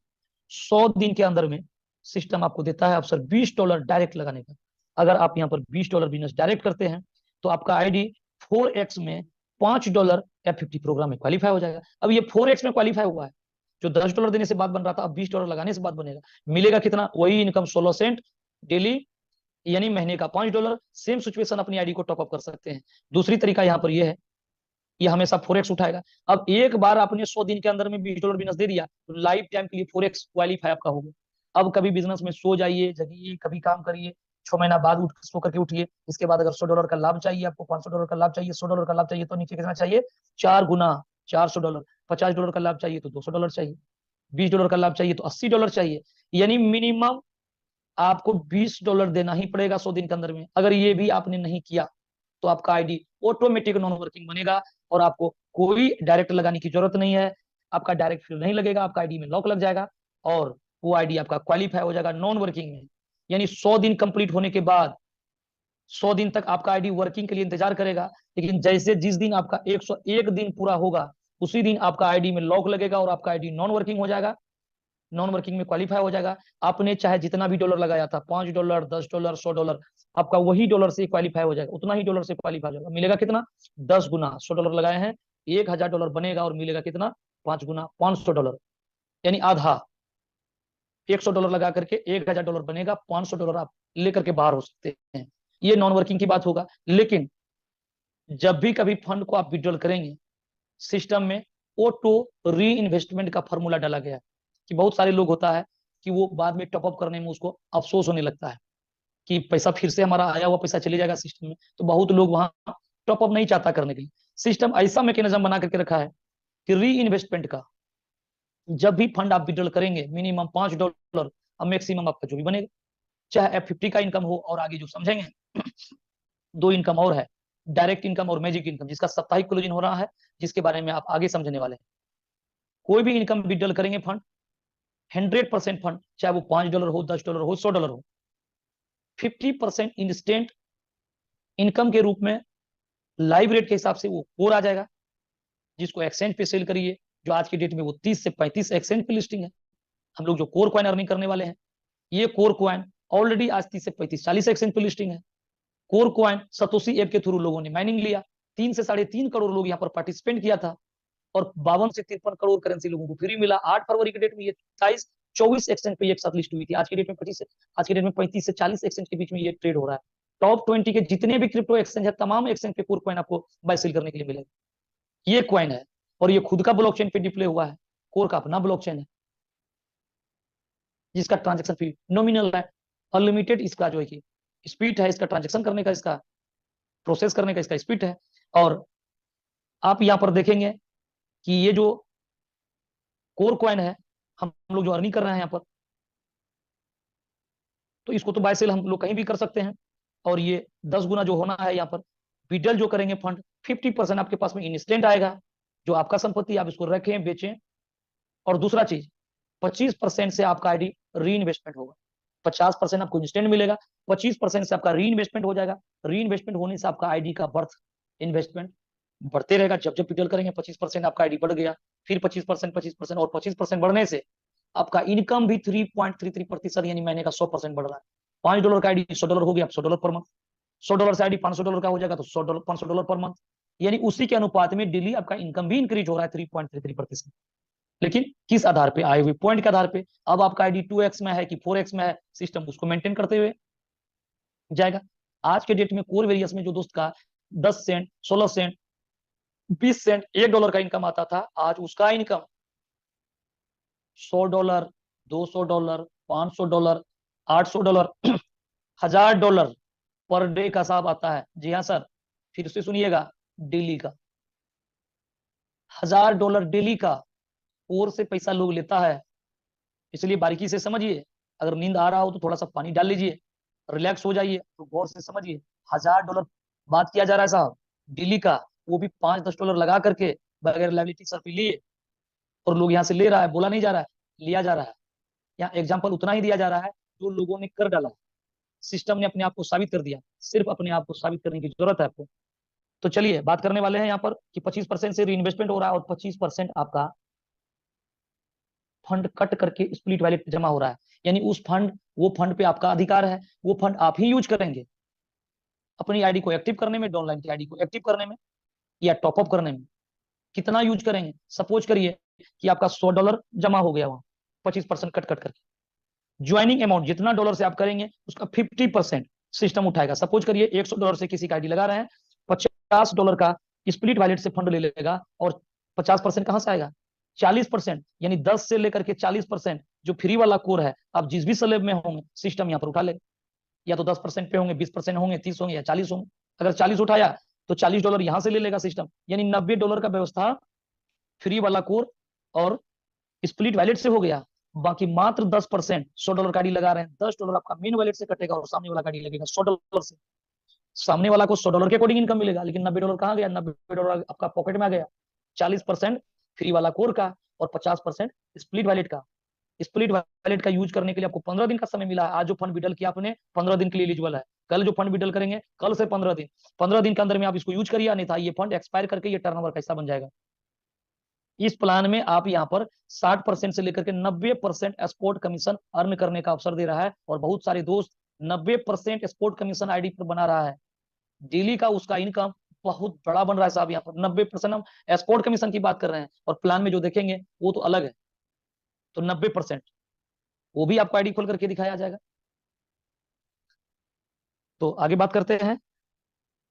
100 दिन के अंदर में सिस्टम आपको देता है अवसर $20 डायरेक्ट लगाने का। अगर आप यहाँ पर $20 बिजनेस डायरेक्ट करते हैं तो आपका आईडी 4x में $5 F50 प्रोग्राम में क्वालिफाई हो जाएगा। अब ये 4x में क्वालिफाई हुआ है, जो $10 देने से बात बन रहा था अब $20 लगाने से बात बनेगा। मिलेगा कितना? वही इनकम 16 सेंट डेली, यानी महीने का $5। सेम सिचुएशन अपनी आईडी को टॉप अप कर सकते हैं। दूसरी तरीका यहाँ पर यह है, ये हमेशा 4x उठाएगा। अब एक बार आपने 100 दिन के अंदर में $20 बिजनेस दे दिया तो लाइफ टाइम के लिए 4x क्वालिफाई आपका होगा। अब कभी बिजनेस में सो जाइए, जगिए, कभी काम करिए, 6 महीना बाद उठ सो करके उठिए। इसके बाद अगर $100 का लाभ चाहिए आपको, $500 का लाभ चाहिए, $100 का लाभ चाहिए, तो नीचे कितना चाहिए? 4 गुना, $400। $50 का लाभ चाहिए तो $200 चाहिए, $20 का लाभ चाहिए तो $80 चाहिए। यानी मिनिमम आपको $20 देना ही पड़ेगा 100 दिन के अंदर में। अगर ये भी आपने नहीं किया तो आपका आईडी ऑटोमेटिक नॉन वर्किंग बनेगा और आपको कोई डायरेक्ट लगाने की जरूरत नहीं है। आपका डायरेक्ट फिल नहीं लगेगा, आपका आईडी में लॉक लग जाएगा और वो आईडी आपका क्वालिफाई हो जाएगा नॉन वर्किंग में। यानी 100 दिन कंप्लीट होने के बाद 100 दिन तक आपका आईडी वर्किंग के लिए इंतजार करेगा। लेकिन जैसे जिस दिन आपका 101 दिन पूरा होगा उसी दिन आपका आईडी में लॉक लगेगा और आपका आईडी नॉन वर्किंग हो जाएगा, नॉन वर्किंग में क्वालिफाई हो जाएगा। आपने चाहे जितना भी डॉलर लगाया था, $5, $10, $100, आपका वही डॉलर से क्वालिफाई हो जाएगा, उतना ही डॉलर से क्वालिफाई हो जाएगा। मिलेगा कितना? 10 गुना। $100 लगाए हैं, $1000 बनेगा और मिलेगा कितना? 5 गुना, $500, यानी आधा। $100 लगा करके $1000 बनेगा, $500 आप लेकर के बाहर हो सकते हैं। ये नॉन वर्किंग की बात होगा। लेकिन जब भी कभी फंड को आप विड्रॉल करेंगे, सिस्टम में ऑटो री इन्वेस्टमेंट का फॉर्मूला डाला गया है कि बहुत सारे लोग होता है कि वो बाद में टॉप अप करने में उसको अफसोस होने लगता है कि पैसा फिर से हमारा आया हुआ पैसा चले जाएगा सिस्टम में। तो बहुत लोग वहां टॉप अप नहीं चाहता करने के लिए। सिस्टम ऐसा मैकेनिज्म बना करके रखा है कि री इन्वेस्टमेंट का जब भी फंड आप विड्रॉल करेंगे मिनिमम $5 और मैक्सिमम आपका जो भी बनेगा, चाहे F50 का इनकम हो, और आगे जो समझेंगे दो इनकम और है, डायरेक्ट इनकम और मैजिक इनकम, जिसका साप्ताहिक क्लोजिंग हो रहा है, जिसके बारे में आप आगे समझने वाले हैं। कोई भी इनकम विड्रॉल करेंगे फंड, 100% फंड, चाहे वो $5 हो, $10 हो, $100 हो, 50% इंस्टेंट इनकम के रूप में लाइव रेट के हिसाब से वो कोर आ जाएगा, जिसको एक्सचेंज पे सेल करिए, जो आज की डेट में वो 30 से 35 एक्सचेंज पे लिस्टिंग है। हम लोग जो कोर कॉइन अर्निंग करने वाले हैं, ये कोर कॉइन ऑलरेडी आज 30 से 35 40 एक्सचेंज पे लिस्टिंग है। कोर कॉइन सतोशी ऐप के थ्रू लोगों ने माइनिंग लिया, 3 से 3.5 करोड़ लोग यहाँ पर पार्टिसिपेट किया था, और 52 से 53 करोड़ करेंसी लोगों को फ्री मिला। 8 फरवरी की डेट में ये 24 एक्सचेंज पे एक साथ लिस्ट हुई थी। आज की डेट में 35 से 40 एक्सचेंज के बीच में ये ट्रेड हो रहा है। टॉप 20 के जितने भी क्रिप्टो एक्सचेंज है, तमाम एक्सचेंज पे कोर कॉइन आपको बाय सेल करने के लिए मिलेगा। ये कॉइन है और ये खुद का ब्लॉकचेन पे डिप्लॉय हुआ है। कोर का अपना ब्लॉकचेन है, जिसका ट्रांजेक्शन फी नॉमिनल है, अनलिमिटेड इसका जो है कि स्पीड है, इसका ट्रांजेक्शन करने का, इसका प्रोसेस करने का इसका स्पीड है। और आप यहाँ पर देखेंगे कि ये जो कोर कॉइन है, हम लोग जो अर्निंग कर रहे हैं यहाँ पर, तो इसको तो बाय सेल हम लोग कहीं भी कर सकते हैं। और ये 10 गुना जो होना है यहाँ पर विड्रॉल जो करेंगे फंड, 50% आपके पास में इंस्टेंट आएगा, जो आपका संपत्ति, आप इसको रखें बेचें। और दूसरा चीज, 25% से आपका आईडी री इन्वेस्टमेंट होगा। 50% आपको इंस्टेंट मिलेगा, 25% से आपका री इन्वेस्टमेंट हो जाएगा। री इन्वेस्टमेंट होने से आपका आईडी का बर्थ इन्वेस्टमेंट बढ़ते रहेगा। जब जब विड्रॉल करेंगे 25% आपका आईडी बढ़ गया, फिर 25%, 25% और 25% बढ़ने से आपका इनकम भी 3.33% यानी महीने का 100% बढ़ रहा है। $5 का आईडी $100 हो गया, $100 पर मंथ। $100 से आईडी $500 का हो जाएगा तो $100 $500 पर मंथ, यानी उसी के अनुपात में डेली आपका इनकम भी इंक्रीज हो रहा है 3.33%। लेकिन किस आधार पे? आए हुए पॉइंट के आधार पे। अब आपका आईडी 2x में है कि 4x में है, सिस्टम उसको मेंटेन करते हुए जाएगा। आज के डेट में कोर वेरियस में जो दोस्त का 10 सेंट, 16 सेंट, 20 सेंट, $1 का इनकम आता था, आज उसका इनकम $100, $200, $500, $800, $1000 पर डे का हिसाब आता है। जी हाँ सर, फिर से सुनिएगा, डेली का $1000 डेली का कोर से पैसा लोग लेता है। इसलिए बारीकी से समझिए, अगर नींद आ रहा हो तो थोड़ा सा पानी डाल लीजिए, रिलैक्स हो जाइए, तो गौर से समझिए। $1000 बात किया जा रहा है साहब डेली का, वो भी $5-10 लगा करके बगैर लाइबिलिटी सर पे लिए, और लोग यहाँ से ले रहा है, बोला नहीं जा रहा है, लिया जा रहा है। यहाँ एग्जाम्पल उतना ही दिया जा रहा है जो लोगों ने कर डाला, सिस्टम ने अपने आप को साबित कर दिया। सिर्फ अपने आप को साबित करने की जरूरत है आपको। तो चलिए बात करने वाले हैं यहाँ पर कि 25% से रीइन्वेस्टमेंट हो रहा है और 25% आपका फंड कट करके स्प्लिट वैलेट पे जमा हो रहा है। यानी उस फंड, वो फंड पे आपका अधिकार है, वो फंड आप ही यूज करेंगे अपनी आईडी को एक्टिव करने में, डाउनलाइन की आईडी को एक्टिव करने में या टॉपअप करने में। कितना यूज करेंगे? सपोज करिए कि आपका $100 जमा हो गया वहां, 25% कट कट करके। ज्वाइनिंग अमाउंट जितना डॉलर से आप करेंगे उसका 50% सिस्टम उठाएगा। सपोज करिए $100 से किसी का आईडी लगा रहे हैं, $50 का स्प्लिट वैलेट से फंड ले लेगा, और 50% कहां से आएगा? 40%, यानी 10 से लेकर के 40% जो फ्री वाला कोर है, आप जिस भी स्लैब में होंगे सिस्टम यहाँ पर उठा लेगा। या तो 10% पे होंगे, 20% होंगे, 30 होंगे या 40 होंगे। अगर 40 उठाया तो $40 यहां से ले लेगा सिस्टम, यानी $90 का व्यवस्था फ्री वाला कोर और स्प्लिट वैलेट से हो गया। बाकी मात्र 10%, $100 का आईडी लगा रहे हैं, $10 आपका मेन वैलेट से कटेगा और सामने वाला का आईडी लगेगा $100 से। सामने वाला को $100 के अकॉर्डिंग इनकम मिलेगा, लेकिन $90 कहाँ गया? $90 आपका पॉकेट में आ गया। 40% फ्री वाला कोर का और 50% स्प्लिट वैलेट का। स्प्लिट वैलेट का यूज करने के लिए आपको 15 दिन का समय मिला है। आज जो फंड विड्रॉल किया आपने, 15 दिन के लिए एलिजिबल है। कल जो फंड विड्रॉल करेंगे, कल से 15 दिन के अंदर में आप इसको यूज करिए, नहीं था ये फंड एक्सपायर करके ये टर्नओवर का हिस्सा बन जाएगा। इस प्लान में आप यहाँ पर 60% से लेकर के 90% एक्सपोर्ट कमीशन अर्न करने का अवसर दे रहा है। और बहुत सारे दोस्त 90% एक्सपोर्ट कमीशन आईडी पर बना रहा है। डेली का उसका इनकम बहुत बड़ा बन रहा है साहब। यहाँ पर 90% हम एक्सपोर्ट कमीशन की बात कर रहे हैं, और प्लान में जो देखेंगे वो तो अलग है। तो 90% वो भी आपको आईडी खोल करके दिखाया जाएगा। तो आगे बात करते हैं।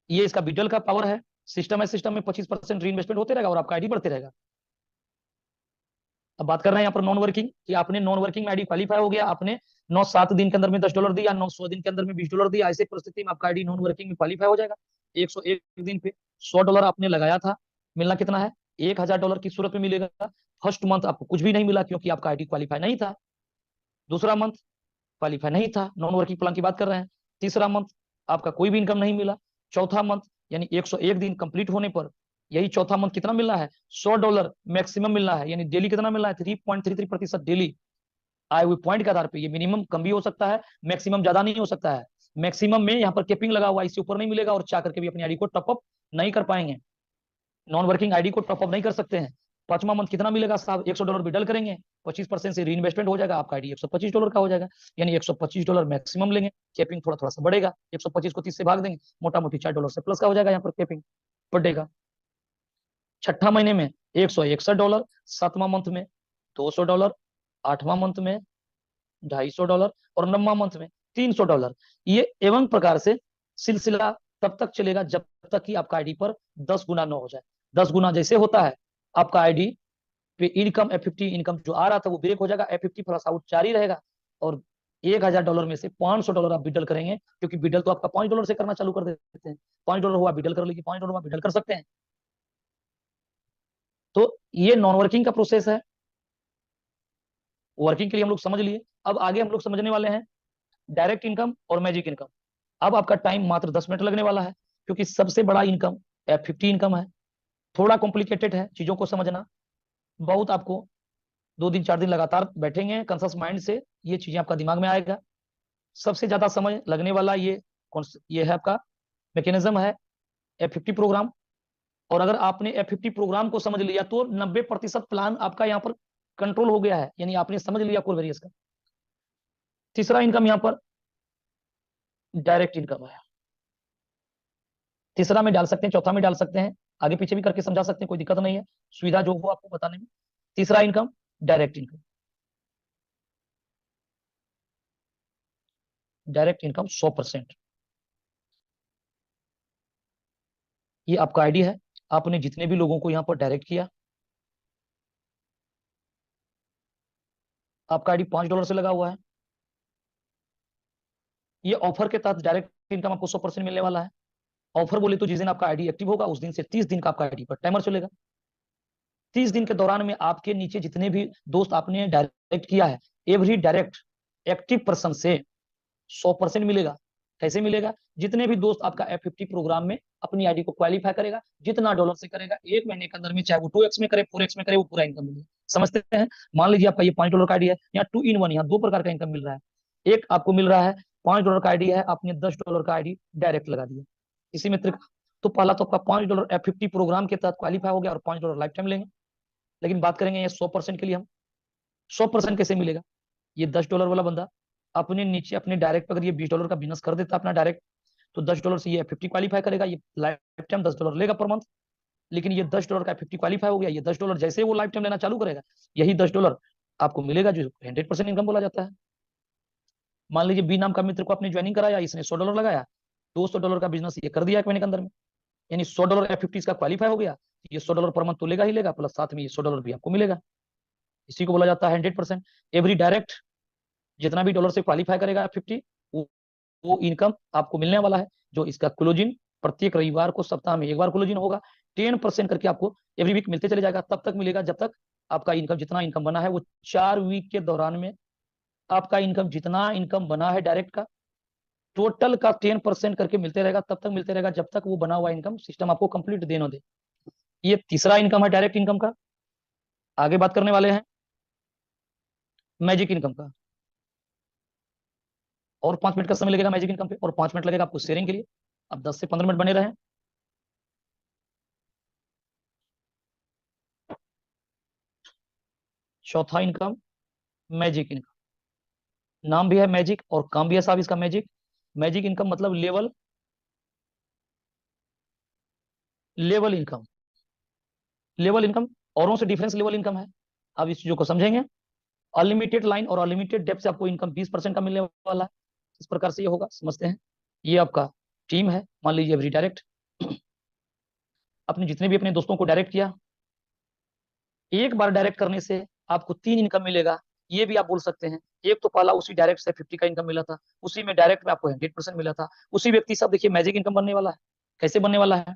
ये इसका विड्रॉल का पावर है। सिस्टम है, सिस्टम में 25% री इन्वेस्टमेंट होते रहेगा और आपका आईडी बढ़ते रहेगा। अब बात कर रहे हैं यहाँ पर नॉन वर्किंग, कि आपने नॉन वर्किंग में आईडी क्वालीफाई हो गया, आपने 9-7 दिन के अंदर में $10 दिया, 900 दिन के अंदर में $20 दिया, ऐसे परिस्थिति में आपका आईडी नॉन वर्किंग में क्वालीफाई हो जाएगा। 101 दिन पे $100 आपने लगाया था, मिलना कितना है? $1000 की सूरत में मिलेगा। फर्स्ट मंथ आपको कुछ भी नहीं मिला क्योंकि आपका आईडी क्वालिफाई नहीं था। दूसरा मंथ क्वालिफाई नहीं था, नॉन वर्किंग प्लान की बात कर रहे हैं। तीसरा मंथ आपका कोई भी इनकम नहीं मिला। चौथा मंथ यानी 101 दिन कंप्लीट होने पर यही चौथा मंथ कितना मिलना है, $100 मैक्सिमम मिलना है। यानी डेली कितना मिलना है, 3.33% डेली आए हुए पॉइंट के आधार पर। ये मिनिमम कम भी हो सकता है, मैक्सिमम ज्यादा नहीं हो सकता है। मैक्सिमम में यहाँ पर कैपिंग लगा हुआ है, इससे ऊपर नहीं मिलेगा और चाह करके भी अपनी आईडी को टॉपअप नहीं कर पाएंगे। नॉन वर्किंग आईडी को टॉपअप नहीं कर सकते हैं। पांचवा मंथ कितना मिलेगा साहब, $100 भी डल करेंगे, 25% से री इन्वेस्टमेंट हो जाएगा, आपका आईडी $125 का हो जाएगा। यानी $125 मैक्सिमम लेंगे, कैपिंग थोड़ा थोड़ा सा बढ़ेगा, 125 को 30 से भाग देंगे, मोटा मोटी $4 से प्लस का हो जाएगा यहाँ पर कैपिंग पर डे का। छठा महीने में $161, सातवां मंथ में $200, आठवां मंथ में $250 और नौवां मंथ में $300। ये एवं प्रकार से सिलसिला तब तक चलेगा जब तक कि आपका आईडी पर 10 गुना न हो जाए। 10 गुना जैसे होता है आपका आईडी पे इनकम F50 इनकम जो आ रहा था वो ब्रेक हो जाएगा, F50 प्लस आउट जारी रहेगा और $1000 में से $500 आप बिडल करेंगे, क्योंकि बिडल तो आपका $5 से करना चालू कर देते हैं। $5 हुआ बिडल कर लीजिए, $5 हुआ बिडल कर सकते हैं। तो ये नॉन वर्किंग का प्रोसेस है। वर्किंग के लिए हम लोग समझ लिए, अब आगे हम लोग समझने वाले हैं डायरेक्ट इनकम और मैजिक इनकम। अब आपका टाइम मात्र 10 मिनट लगने वाला है, क्योंकि सबसे बड़ा इनकम F50 इनकम है। थोड़ा कॉम्प्लिकेटेड है चीजों को समझना, बहुत आपको 2 दिन 4 दिन लगातार बैठेंगे कंसस माइंड से, ये चीजें आपका दिमाग में आएगा। सबसे ज्यादा समय लगने वाला ये है आपका मैकेनिज्म है F50 प्रोग्राम। और अगर आपने F50 प्रोग्राम को समझ लिया तो 90% प्लान आपका यहाँ पर कंट्रोल हो गया है, यानी आपने समझ लिया कोर वेरियस का। तीसरा इनकम यहाँ पर डायरेक्ट इनकम है। तीसरा में डाल सकते हैं, चौथा में डाल सकते हैं, आगे पीछे भी करके समझा सकते हैं, कोई दिक्कत नहीं है, सुविधा जो हो आपको बताने में। तीसरा income direct income. Direct income 100%। ये आपका आईडी है, आपने जितने भी लोगों को यहाँ पर डायरेक्ट किया, आपका आईडी $5 से लगा हुआ है। ये ऑफर के तहत डायरेक्ट इनकम आपको 100% मिलने वाला है। ऑफर बोले तो जिस दिन आपका आईडी एक्टिव होगा उस दिन से 30 दिन का आपका आईडी पर टाइमर चलेगा। 30 दिन के दौरान में आपके नीचे जितने भी दोस्त आपने डायरेक्ट किया है, एवरी डायरेक्ट एक्टिव पर्सन से 100% मिलेगा। कैसे मिलेगा, जितने भी दोस्त आपका F50 प्रोग्राम में अपनी आईडी को क्वालिफाई करेगा, जितना डॉलर से करेगा, 1 महीने के अंदर में, चाहे वो 2x में करे, 4x में करे, वो पूरा इनकम मिलेगा। समझते हैं, मान लीजिए आपका ये $5 का आईडी है, यहाँ 2 in 1, यहाँ 2 प्रकार का इनकम मिल रहा है। एक आपको मिल रहा है $5 का आईडी है, आपने $10 का आईडी डायरेक्ट लगा दिया इसी में ट्रिक। तो पहला तो आपका $5 F50 प्रोग्राम के तहत क्वालिफाई हो गया और $5 लाइफ टाइम लेंगे। लेकिन बात करेंगे ये 100% के लिए, हम 100% कैसे मिलेगा। ये $10 वाला बंदा अपने नीचे अपने डायरेक्ट, अगर ये $20 का बिजनेस कर देता अपना डायरेक्ट, तो $10 से ये F50 क्वालिफाई करेगा, ये लाइफ टाइम $10 लेगा पर मंथ। लेकिन ये $10 का F50 क्वालिफाई हो गया, ये $10 जैसे वो लाइफ टाइम लेना चालू करेगा, यही $10 आपको मिलेगा, जो 100% इनकम बोला जाता है। मान लीजिए बी नाम का मित्र को आपने ज्वाइनिंग कराया, इसने $100 लगाया, $200 का बिजनेस ये कर दिया 1 महीने के अंदर में, यानी $100 F50 का क्वालिफाई हो गया। ये $100 पर मंथ तो लेगा ही लेगा, प्लस साथ में ये $100 भी आपको मिलेगा। इसी को बोला जाता है 100%। एवरी डायरेक्ट जितना भी डॉलर से क्वालिफाई करेगा F50, वो इनकम आपको मिलने वाला है। जो इसका क्लोजिंग प्रत्येक रविवार को सप्ताह में एक बार क्लोजिंग होगा, 10% करके आपको एवरी वीक मिलते चले जाएगा। तब तक मिलेगा जब तक आपका इनकम, जितना इनकम बना है वो 4 वीक के दौरान में आपका इनकम, जितना इनकम बना है डायरेक्ट का, टोटल का 10% करके मिलते रहेगा। तब तक मिलते रहेगा जब तक वो बना हुआ इनकम सिस्टम आपको कंप्लीट देना दे। ये तीसरा इनकम है डायरेक्ट इनकम का। आगे बात करने वाले हैं मैजिक इनकम का। और 5 मिनट का समय लगेगा मैजिक इनकम पे, और 5 मिनट लगेगा आपको शेयरिंग के लिए। अब 10 से 15 मिनट बने रहें। चौथा इनकम मैजिक इनकम। नाम भी है मैजिक और काम भी है साहब इसका मैजिक। मैजिक इनकम मतलब level level income. Level income औरों से डिफरेंस लेवल इनकम है। अब इस चीजों को समझेंगे। अनलिमिटेड लाइन और अनलिमिटेड डेप्थ से आपको इनकम 20% का मिलने वाला है। इस प्रकार से ये होगा, समझते हैं। ये आपका टीम है, मान लीजिए एवरी डायरेक्ट अपने जितने भी अपने दोस्तों को डायरेक्ट किया, एक बार डायरेक्ट करने से आपको 3 इनकम मिलेगा। ये भी आप बोल सकते हैं, एक तो पहला उसी डायरेक्ट से 50 का इनकम मिला था, उसी में डायरेक्ट में आपको 100% मिला था, उसी व्यक्ति से। देखिए मैजिक इनकम बनने वाला है। कैसे बनने वाला है,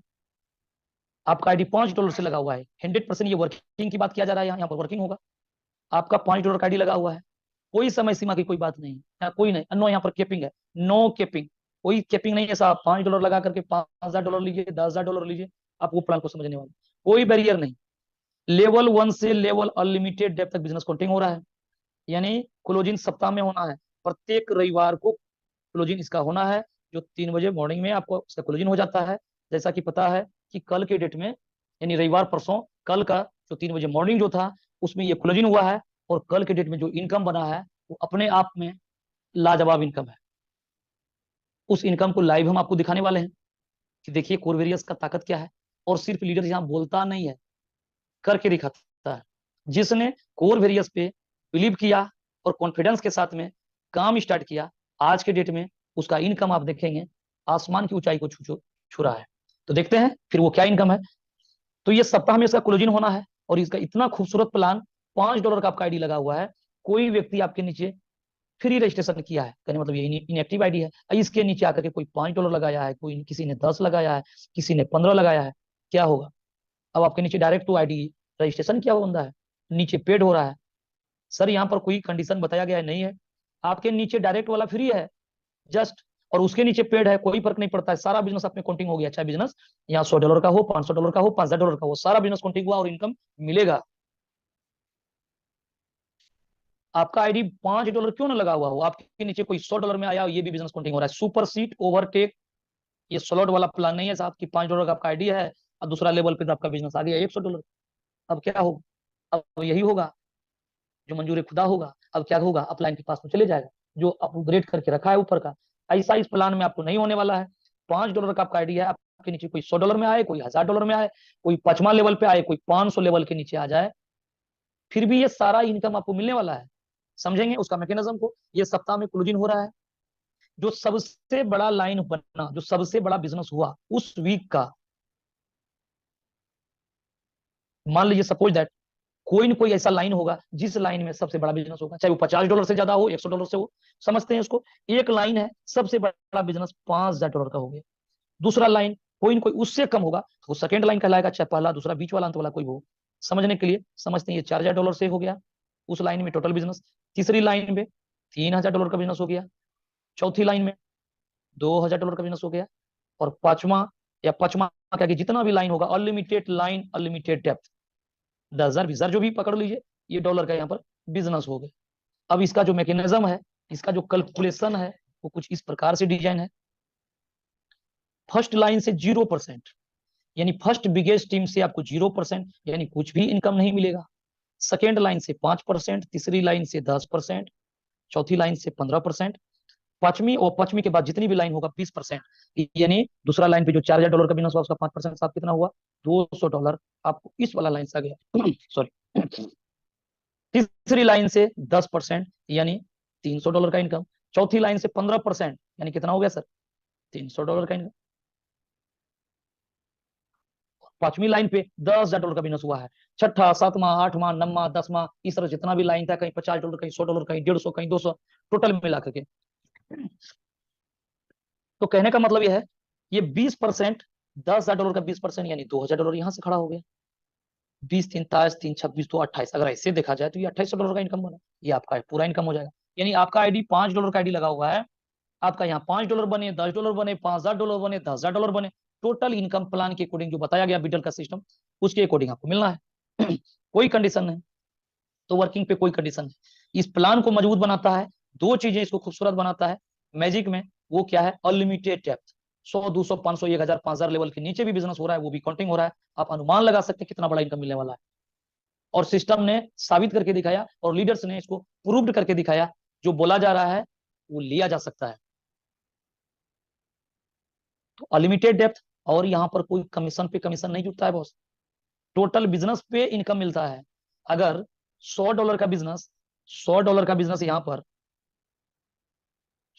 आपका आईडी $5 से लगा हुआ है, 100% ये वर्किंग की बात किया जा रहा है, यहाँ पर वर्किंग होगा। आपका $5 का आईडी लगा हुआ है, कोई समय सीमा की कोई बात नहीं, यहाँ कोई नहीं, नो यहाँ पर केपिंग है, नो केपिंग, कोई केपिंग नहीं है साहब। $5 लगा करके $5,000 लीजिए, $10,000 लीजिए, आप वो प्लान को समझने वाले, कोई बैरियर नहीं। लेवल 1 से लेवल अनलिमिटेड डेप तक बिजनेस काउंटिंग हो रहा है, यानी क्लोजिंग सप्ताह में होना है, प्रत्येक रविवार को क्लोजिंग इसका होना है, जो 3 बजे मॉर्निंग में आपको इसका क्लोजिंग हो जाता है। जैसा कि पता है कि कल के डेट में, यानी रविवार परसों, कल का जो 3 बजे मॉर्निंग जो था उसमें ये क्लोजिंग हुआ है, और कल के डेट में जो इनकम बना है वो अपने आप में लाजवाब इनकम है। उस इनकम को लाइव हम आपको दिखाने वाले हैं कि देखिए कोरवेरियस का ताकत क्या है। और सिर्फ लीडर यहाँ बोलता नहीं है, करके दिखाता है। जिसने कोरवेरियस पे बिलीव किया और कॉन्फिडेंस के साथ में काम स्टार्ट किया, आज के डेट में उसका इनकम आप देखेंगे आसमान की ऊंचाई को छू रहा है। तो देखते हैं फिर वो क्या इनकम है। तो ये सप्ताह में इसका क्लोजिंग होना है, और इसका इतना खूबसूरत प्लान, $5 का आपका आईडी लगा हुआ है। कोई व्यक्ति आपके नीचे फ्री रजिस्ट्रेशन किया है, कहने मतलब ये इनएक्टिव आईडी है, इसके नीचे आकर के कोई $5 लगाया है, कोई किसी ने 10 लगाया है, किसी ने 15 लगाया है, क्या होगा? अब आपके नीचे डायरेक्ट तो आईडी रजिस्ट्रेशन किया हुआ बंदा है, नीचे पेड हो रहा है। सर यहाँ पर कोई कंडीशन बताया गया है? नहीं है। आपके नीचे डायरेक्ट वाला फ्री है जस्ट, और उसके नीचे पेड है, कोई फर्क नहीं पड़ता है, सारा बिजनेस अपने काउंटिंग हो गया। अच्छा बिजनेस यहाँ $100 का हो, $500 का हो, $5,000 का हो, सारा बिजनेस काउंटिंग हुआ और इनकम मिलेगा। आपका आईडी $5 क्यों ना लगा हुआ हो, आपके नीचे कोई $100 में आया, ये भी बिजनेस काउंटिंग हो रहा है। सुपर सीट ओवरटेक, ये स्लॉट वाला प्लान नहीं है साहब कि $5 का आपका आईडी है और दूसरा लेवल पे तो आपका बिजनेस आ गया $100। अब क्या होगा? अब यही होगा जो मंजूर खुदा होगा। अब क्या होगा? अपलाइन के पास तो चले जाएगा, जो अपग्रेड करके रखा है ऊपर का। ऐसा इस प्लान में आपको नहीं होने वाला है। $5 का आपका आईडिया है, आपके नीचे कोई $100 में आए, कोई $1,000 में आए, कोई 5वां लेवल पे आए, कोई 500 लेवल के नीचे आ जाए, फिर भी ये सारा इनकम आपको मिलने वाला है। समझेंगे उसका मैकेनिज्म को। ये सप्ताह में क्लोजिंग हो रहा है, जो सबसे बड़ा लाइन बना, जो सबसे बड़ा बिजनेस हुआ उस वीक का, मान लीजिए सपोज दैट कोई न कोई ऐसा लाइन होगा जिस लाइन में सबसे बड़ा बिजनेस होगा, चाहे वो $50 से ज्यादा हो, $100 से हो, समझते हैं इसको। एक लाइन है, सबसे बड़ा बिजनेस $5,000 का हो गया। दूसरा लाइन कोई न कोई उससे कम होगा, तो वो सेकंड लाइन कहलाएगा, चाहे पहला दूसरा बीच वाला अंत वाला कोई हो। समझने के लिए समझते हैं, ये $4,000 से हो गया उस लाइन में टोटल बिजनेस। तीसरी लाइन में $3,000 का बिजनेस हो गया। चौथी लाइन में $2,000 का बिजनेस हो गया। और पांचवा क्या कि जितना भी लाइन होगा, अनलिमिटेड लाइन, अनलिमिटेड डेप्थ, 10,000 20,000 जो भी पकड़ लीजिए, ये डॉलर का यहाँ पर बिजनेस हो गया। अब इसका जो मैकेनिज्म है, इसका जो कैलकुलेशन है, वो कुछ इस प्रकार से डिजाइन है। फर्स्ट लाइन से 0%, यानी फर्स्ट बिगेस्ट टीम से आपको 0%, यानी कुछ भी इनकम नहीं मिलेगा। सेकेंड लाइन से 5%, तीसरी लाइन से 10%, चौथी लाइन से 15%, पांचवी और पांचवी के बाद जितनी भी लाइन होगा 20%, यानी दूसरा लाइन पे जो $4,000 का बिजनेस हुआ उसका 5% साथ कितना हुआ? $200 आपको इस वाला लाइन से आ गया। सॉरी। तीसरी लाइन से 10%, यानी $300 का इनकम। चौथी लाइन से 15%, यानी कितना हो गया सर? $300 का इनकम। पांचवी लाइन पे $10,000 का बिजनेस हुआ है। छठा, सातवां, आठवां, नौवां, 10वां, इस तरह जितना भी लाइन था, कहीं $50, कहीं $100, कहीं 150, कहीं 200, टोटल मिला करके। तो कहने का मतलब यह है, ये 20%, $10,000 का 20%, यानी $2,000 यहां से खड़ा हो गया। 20 3 23 3 26 तो 28, अगर ऐसे देखा जाए तो ये $2,800 का इनकम बना, ये आपका पूरा इनकम हो जाएगा। यानी आपका आईडी $5 का आईडी लगा हुआ है, आपका यहाँ $5 बने, $10 बने, $5,000 बने, $10,000 बने, टोटल इनकम प्लान के अकॉर्डिंग जो बताया गया बिडल का सिस्टम, उसके अकॉर्डिंग आपको मिलना है। कोई कंडीशन नहीं, तो वर्किंग पे कोई कंडीशन नहीं। इस प्लान को मजबूत बनाता है, दो चीजें इसको खूबसूरत बनाता है मैजिक में, वो क्या है? Unlimited depth. 100 200 500 1000 5000 लेवल के नीचे भी बिजनेस हो रहा है, वो भी काउंटिंग हो रहा है। आप अनुमान लगा सकते हैं कितना बड़ा इनकम मिलने वाला है। और सिस्टम ने साबित करके दिखाया, और लीडर्स ने इसको प्रूव्ड करके दिखाया, जो बोला जा रहा है वो लिया जा सकता है। तो अनलिमिटेड डेप्थ, और यहाँ पर कोई कमीशन पे कमीशन नहीं जुटता है बॉस, टोटल बिजनेस पे इनकम मिलता है। अगर $100 का बिजनेस, $100 का बिजनेस यहाँ पर,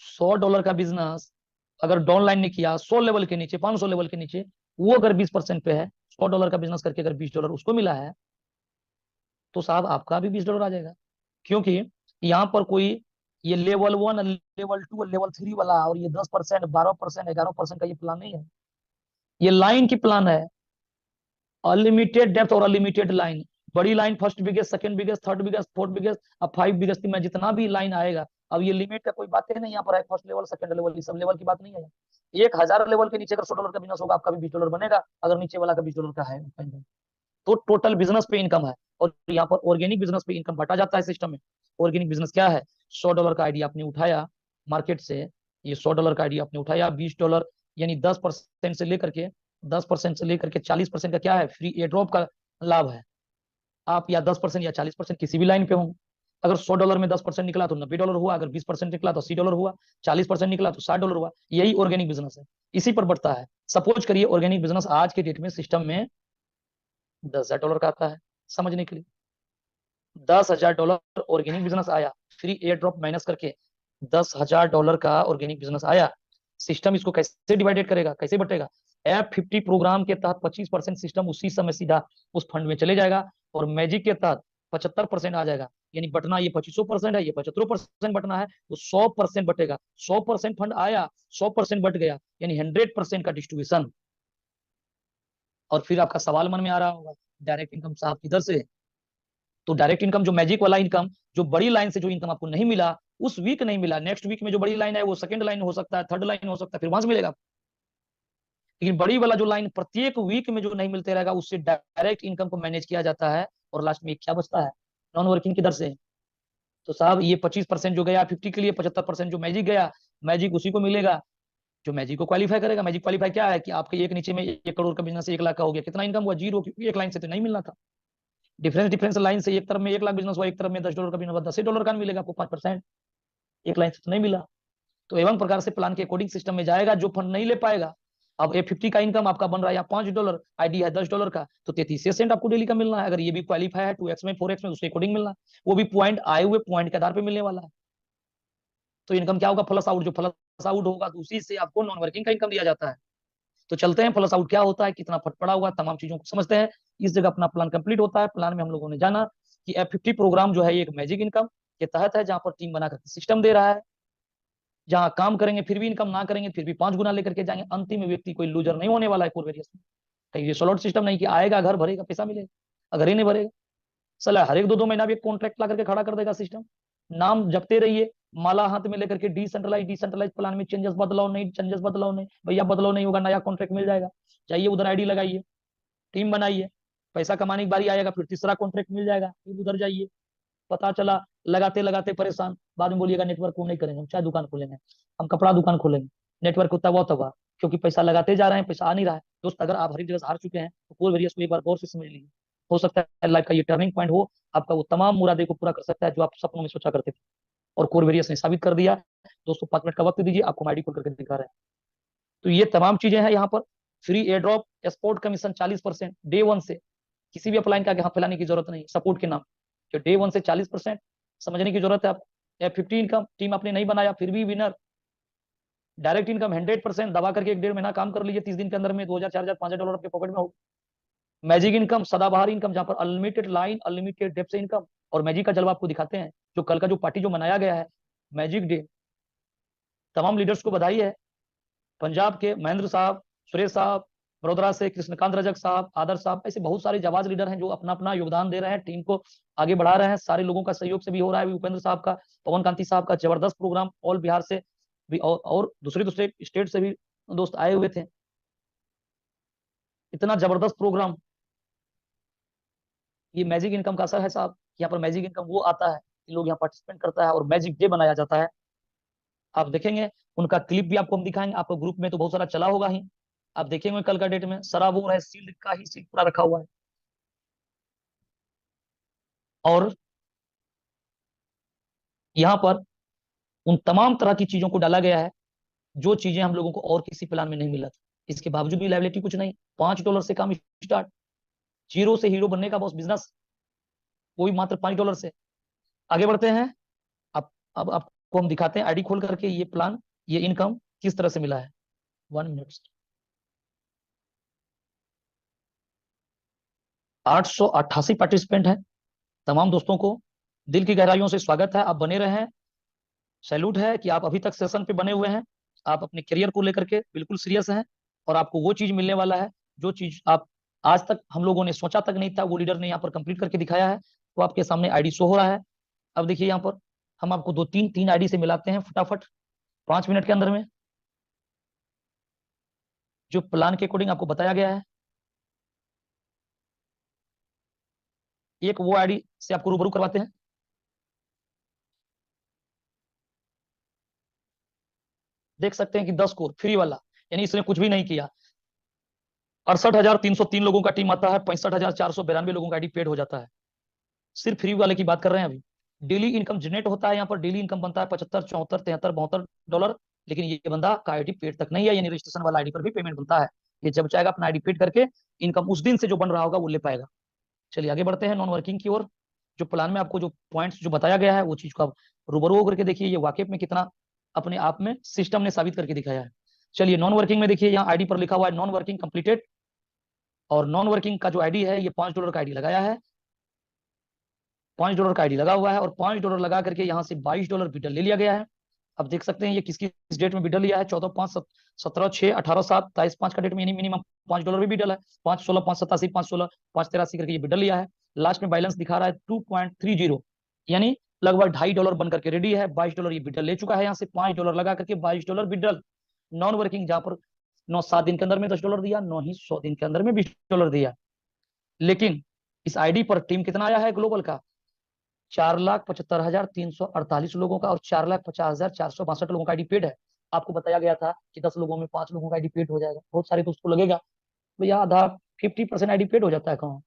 $100 का बिजनेस अगर डाउन लाइन ने किया 100 लेवल के नीचे, 500 लेवल के नीचे, वो अगर 20% पे है, $100 का बिजनेस करके अगर $20 उसको मिला है, तो साहब आपका भी $20 आ जाएगा। क्योंकि यहाँ पर कोई ये लेवल 1, लेवल 2, लेवल 3 वाला और ये 10%, 12%, 11% का ये प्लान नहीं है, ये लाइन की प्लान है। अनलिमिटेड डेप्थ और अनलिमिटेड लाइन। बड़ी line first biggest, second biggest, third biggest, fourth biggest, अब 5 बिगेस्ट में जितना भी लाइन आएगा। अब ये लिमिट का कोई बात है नहीं यहाँ पर है, फर्स्ट लेवल सेकंड लेवल ये सब लेवल की बात नहीं है। 1000 लेवल के नीचे अगर $100 का बिजनेस होगा, आपका भी $20 बनेगा, अगर नीचे वाला का $20 का है। तो टोटल बिजनेस पे इनकम है। और यहाँ पर ऑर्गेनिक बिजनेस पे इनकम बांटा जाता है सिस्टम में। ऑर्गेनिक बिजनेस क्या है? $100 का आइडिया आपने उठाया मार्केट से, ये $100 का आइडिया आपने उठाया, $20 यानी 10% से लेकर के 10% से लेकर के 40% का क्या है? फ्री एयर ड्रॉप का लाभ है। आप या 10% या 40% किसी भी लाइन पे होंगे। अगर $100 में 10% निकला तो $90 हुआ, अगर 20% निकला तो $80 हुआ, 40% निकला तो $60 हुआ। यही ऑर्गेनिक बिजनेस है, इसी पर बढ़ता है। सपोज करिए ऑर्गेनिक बिजनेस आज के डेट में सिस्टम में $10,000 का आता है। समझने के लिए $10,000 ऑर्गेनिक बिजनेस आया, फ्री एयर ड्रॉप माइनस करके $10,000 का ऑर्गेनिक बिजनेस आया। सिस्टम इसको कैसे डिवाइडेड करेगा, कैसे बटेगा? F50 प्रोग्राम के तहत 25% सिस्टम उसी समय सीधा उस फंड में चले जाएगा, और मैजिक के तहत 75% आ जाएगा। यानी बटना ये 25% है, ये 75% बटना है, तो 100% बटेगा। 100% फंड आया, 100% बट गया, यानी 100% का डिस्ट्रीब्यूशन। और फिर आपका सवाल मन में आ रहा होगा, डायरेक्ट इनकम साहब किधर से? तो डायरेक्ट इनकम जो मैजिक वाला इनकम, जो बड़ी लाइन से जो इनकम आपको नहीं मिला, उस वीक नहीं मिला, नेक्स्ट वीक में जो बड़ी लाइन है वो सेकंड लाइन हो सकता है, थर्ड लाइन हो सकता है, फिर वहां से मिलेगा। लेकिन बड़ी वाला जो लाइन प्रत्येक वीक में जो नहीं मिलते रहेगा, उससे डायरेक्ट इनकम को मैनेज किया जाता है। और लास्ट में क्या बचता है? नॉन वर्किंग की दर से। तो साहब ये 25% जो गया 50 के लिए, 75% जो मैजिक गया, मैजिक उसी को मिलेगा जो मैजिक को क्वालिफाई करेगा। मैजिक क्वालिफाई क्या है कि आपके एक नीचे में 1 करोड़ का बिजनेस 1 लाख का हो गया, कितना इनकम हुआ? जीरो, क्योंकि एक लाइन से तो नहीं मिलना था। डिफरेंस लाइन से एक तरफ में 1 लाख बिजनेस हुआ, एक तरफ में $10 का बिजनेस हुआ, $10 का मिलेगा आपको 5%। एक लाइन से तो नहीं मिला। तो एवं प्रकार से प्लान के अकॉर्डिंग सिस्टम में जाएगा। जो फंड नहीं ले पाएगा, अब F50 का इनकम आपका बन रहा है $5, आईडी है $10 का, तो 33 सेंट आपको डेली का मिलना है। अगर ये भी क्वालिफाई है 2x में 4x में, उसके अकॉर्डिंग मिलना है। वो भी पॉइंट आए हुए पॉइंट के आधार पर मिलने वाला है। तो इनकम क्या होगा? Plus out. जो प्लस आउट होगा तो उसी से आपको नॉन वर्किंग का इनकम दिया जाता है। तो चलते हैं प्लस आउट क्या होता है, कितना फट पड़ा हुआ, तमाम चीजों को समझते हैं। इस जगह अपना प्लान कंप्लीट होता है। प्लान में हम लोगों ने जाना कि F50 प्रोग्राम जो है एक मैजिक इनकम के तहत है, जहां पर टीम बनाकर सिस्टम दे रहा है, जहां काम करेंगे फिर भी इनकम, ना करेंगे फिर भी 5 गुना लेकर के जाएंगे। अंतिम व्यक्ति कोई लूजर नहीं होने वाला है कोर वेरियस में। कहीं ये सोलर सिस्टम नहीं कि आएगा घर भरेगा पैसा मिलेगा, अगर ही नहीं भरेगा सला हर एक 2-2 महीना भी एक कॉन्ट्रैक्ट ला करके खड़ा कर देगा सिस्टम। नाम जपते रहिए, माला हाथ में लेकर के डिसेंट्रलाइज प्लान में चेंजेस बदलाव नहीं, चेंजेस बदलाव नहीं, भैया बदलाव नहीं होगा, नया कॉन्ट्रैक्ट मिल जाएगा। जाइए उधर आईडी लगाइए, टीम बनाइए, पैसा कमाने की बारी आएगा, फिर तीसरा कॉन्ट्रैक्ट मिल जाएगा, फिर उधर जाइए। पता चला लगाते लगाते परेशान, बाद में बोलिएगा नेटवर्क को नहीं करेंगे, हम चाय दुकान खोलेंगे, हम कपड़ा दुकान खोलेंगे, नेटवर्क होता हुआ तबाह, क्योंकि पैसा लगाते जा रहे हैं, पैसा आ नहीं रहा है। दोस्त अगर आप हर एक जगह से हार चुके हैं तो कोर वेरियस को एक बार गौर से समझ लीजिए। हो सकता है लाइफ का ये टर्निंग पॉइंट हो, आपका वो तमाम मुरादे को पूरा कर सकता है जो आप सपनों में सोचा करते थे, और कोर वेरियस ने साबित कर दिया। दोस्तों 5 मिनट का वक्त दीजिए, आपको आईडी खोल करके दिखा रहे हैं। तो ये तमाम चीजें हैं यहाँ पर। Free air drop, export commission 40% day 1 से, किसी भी अपलाइन का हाथ फैलाने की जरूरत नहीं, सपोर्ट के नाम जो डे 1 से 40% समझने की जरूरत है। आप F50 इनकम टीम आपने नहीं बनाया फिर भी विनर। डायरेक्ट इनकम 100% दबा करके 1-1.5 महीना काम कर लीजिए, 30 दिन के अंदर में 2,000 4,000 $5,000 आपके पॉकेट में हो। मैजिक इनकम सदाबहार इनकम, जहां पर अनलिमिटेड लाइन अनलिमिटेड डेप्थ से इनकम। और मैजिक का जलवा आपको दिखाते हैं, जो कल का जो पार्टी जो मनाया गया है मैजिक डे, तमाम लीडर्स को बधाई है। पंजाब के महेंद्र साहब, सुरेश साहब, वडोदरा से कृष्णकांत रजक साहब, आदर्श साहब, ऐसे बहुत सारे जाबाज लीडर हैं जो अपना अपना योगदान दे रहे हैं, टीम को आगे बढ़ा रहे हैं। सारे लोगों का सहयोग से भी हो रहा है। उपेंद्र साहब का, पवन कांति साहब का जबरदस्त प्रोग्राम, ऑल बिहार से भी और दूसरे दूसरे स्टेट से भी दोस्त आए हुए थे। इतना जबरदस्त प्रोग्राम, ये मैजिक इनकम का असर है साहब। यहाँ पर मैजिक इनकम वो आता है कि लोग यहाँ पार्टिसिपेट करता है और मैजिक डे बनाया जाता है। आप देखेंगे उनका क्लिप भी आपको हम दिखाएंगे, आपको ग्रुप में तो बहुत सारा चला होगा ही। आप देखेंगे कल का डेट में सराबोर है, सील्ड का ही सील पूरा रखा हुआ है। और यहाँ पर उन तमाम तरह की चीजों को डाला गया है जो चीजें हम लोगों को और किसी प्लान में नहीं मिला था। इसके बावजूद भी लाइबिलिटी कुछ नहीं, $5 से काम स्टार्ट, जीरो से हीरो बनने का बॉस बिजनेस, वो भी मात्र $5 से। आगे बढ़ते हैं। अब आपको हम दिखाते हैं आईडी खोल करके ये प्लान, ये इनकम किस तरह से मिला है। 1 मिनट। 888 पार्टिसिपेंट हैं। तमाम दोस्तों को दिल की गहराइयों से स्वागत है, आप बने रहें। सैल्यूट है कि आप अभी तक सेशन पे बने हुए हैं। आप अपने करियर को लेकर के बिल्कुल सीरियस हैं, और आपको वो चीज मिलने वाला है जो चीज आप आज तक हम लोगों ने सोचा तक नहीं था, वो लीडर ने यहाँ पर कंप्लीट करके दिखाया है। तो आपके सामने आईडी शो हो रहा है। अब देखिए यहाँ पर हम आपको दो तीन तीन आईडी से मिलाते हैं फटाफट 5 मिनट के अंदर में, जो प्लान के अकॉर्डिंग आपको बताया गया है। एक वो आईडी से आपको रूबरू करवाते हैं। देख सकते हैं कि 10 कोर फ्री वाला, यानी इसने कुछ भी नहीं किया। 68,303 लोगों का टीम आता है, 65,492 लोगों का आईडी पेड हो जाता है। सिर्फ फ्री वाले की बात कर रहे हैं अभी। डेली इनकम जनरेट होता है यहाँ पर, डेली इनकम बनता है 75, 74, 73, 72 डॉलर। लेकिन ये बंदा का आईडी पेड तक नहीं है, यानी रजिस्ट्रेशन वाला आईडी पर भी पेमेंट बनता है। ये जब चाहेगा अपना आईडी पेड करके इनकम उस दिन से जो बन रहा होगा वो ले पाएगा। चलिए आगे बढ़ते हैं नॉन वर्किंग की ओर। जो प्लान में आपको जो पॉइंट्स जो बताया गया है वो चीज को आप रूबरू होकर के देखिए, ये वाकई में कितना अपने आप में सिस्टम ने साबित करके दिखाया है। चलिए नॉन वर्किंग में देखिए, यहाँ आईडी पर लिखा हुआ है नॉन वर्किंग कंप्लीटेड, और नॉन वर्किंग का जो आईडी है ये $5 का आईडी लगाया है। $5 का आईडी लगा हुआ है, और $5 लगा करके यहाँ से $22 विड्रॉल ले लिया गया है। अब देख सकते हैं ये किस किस डेट में विड्रॉल लिया है। 14/5, 17/6, 18/7, 23/5 का डेट में, यानी मिनिमम $5 भी विड्रॉल है। 5/16, 5/87, 5/16, 5/83 करके ये विड्रॉल लिया है। लास्ट में बैलेंस दिखा रहा है 2.30, यानी लगभग $2.5 बन करके रेडी है। $22 ये विड्रॉल ले चुका है। यहाँ से $5 लगा करके $22 विड्रॉल। नॉन वर्किंग जहां पर 9-7 दिन के अंदर में $10 दिया, 9 ही 100 दिन के अंदर में $20 दिया। लेकिन इस आईडी पर टीम कितना आया है ग्लोबल का, 4,75,348 लोगों का, और 4,50,462 लोगों का आईडी पेड है। आपको बताया गया था कि 10 लोगों में 5 लोगों का आईडी पेड हो जाएगा। बहुत सारे दोस्तों को लगेगा भैया आधा 50% आईडी पेड हो जाता है कहाँ।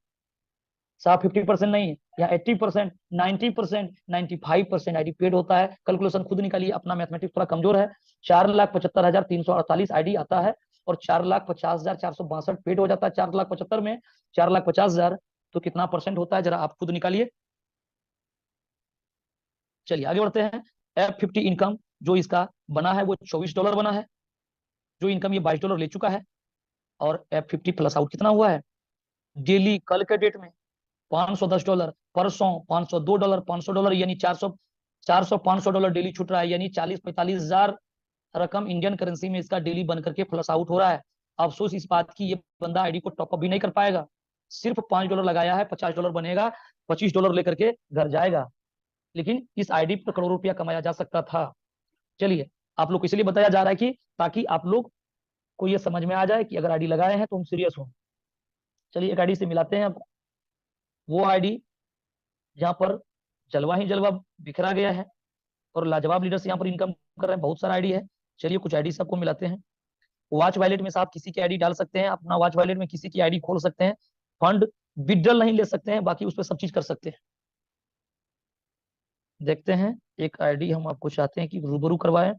साफ 50% नहीं है, या 80%, 90%, 95% आईडी पेड होता है। कैलकुलेशन खुद निकालिए, अपना मैथमेटिक्स थोड़ा कमजोर है। 4,75,348 आईडी आता है, और 4,50,462 पेड हो जाता है। 4,75,000 में 4,50,000 तो कितना परसेंट होता है, जरा आप खुद निकालिए। चलिए आगे बढ़ते हैं। F50 इनकम जो इसका बना है वो $24 बना है। जो इनकम ये $22 ले चुका है। और F50 प्लस आउट कितना हुआ है डेली, कल के डेट में $510, परसों $502, $500, यानी 400-500 डेली छूट रहा है, यानी 40-45 हजार रकम इंडियन करेंसी में इसका डेली बन करके प्लस आउट हो रहा है। अफसोस इस बात की, ये बंदा आईडी को टॉपअप भी नहीं कर पाएगा। सिर्फ $5 लगाया है, $50 बनेगा, $25 लेकर के घर जाएगा। लेकिन इस आईडी पर करोड़ों रुपया कमाया जा सकता था। चलिए आप लोग को इसलिए बताया जा रहा है कि ताकि आप लोग को ये समझ में आ जाए कि अगर आईडी लगाए हैं तो हम सीरियस हो। चलिए एक आईडी से मिलाते हैं आपको, वो आईडी जहां पर जलवा ही जलवा बिखरा गया है, और लाजवाब लीडर्स यहाँ पर इनकम कर रहे हैं। बहुत सारा आईडी है। चलिए कुछ आईडी सबको मिलाते हैं। वॉच वॉलेट में से आप किसी की आईडी डाल सकते हैं, अपना वॉच वॉलेट में किसी की आईडी खोल सकते हैं। फंड विड्रॉल नहीं ले सकते हैं, बाकी उस पर सब चीज कर सकते हैं। देखते हैं एक आईडी हम आपको चाहते हैं कि रूबरू करवाएं।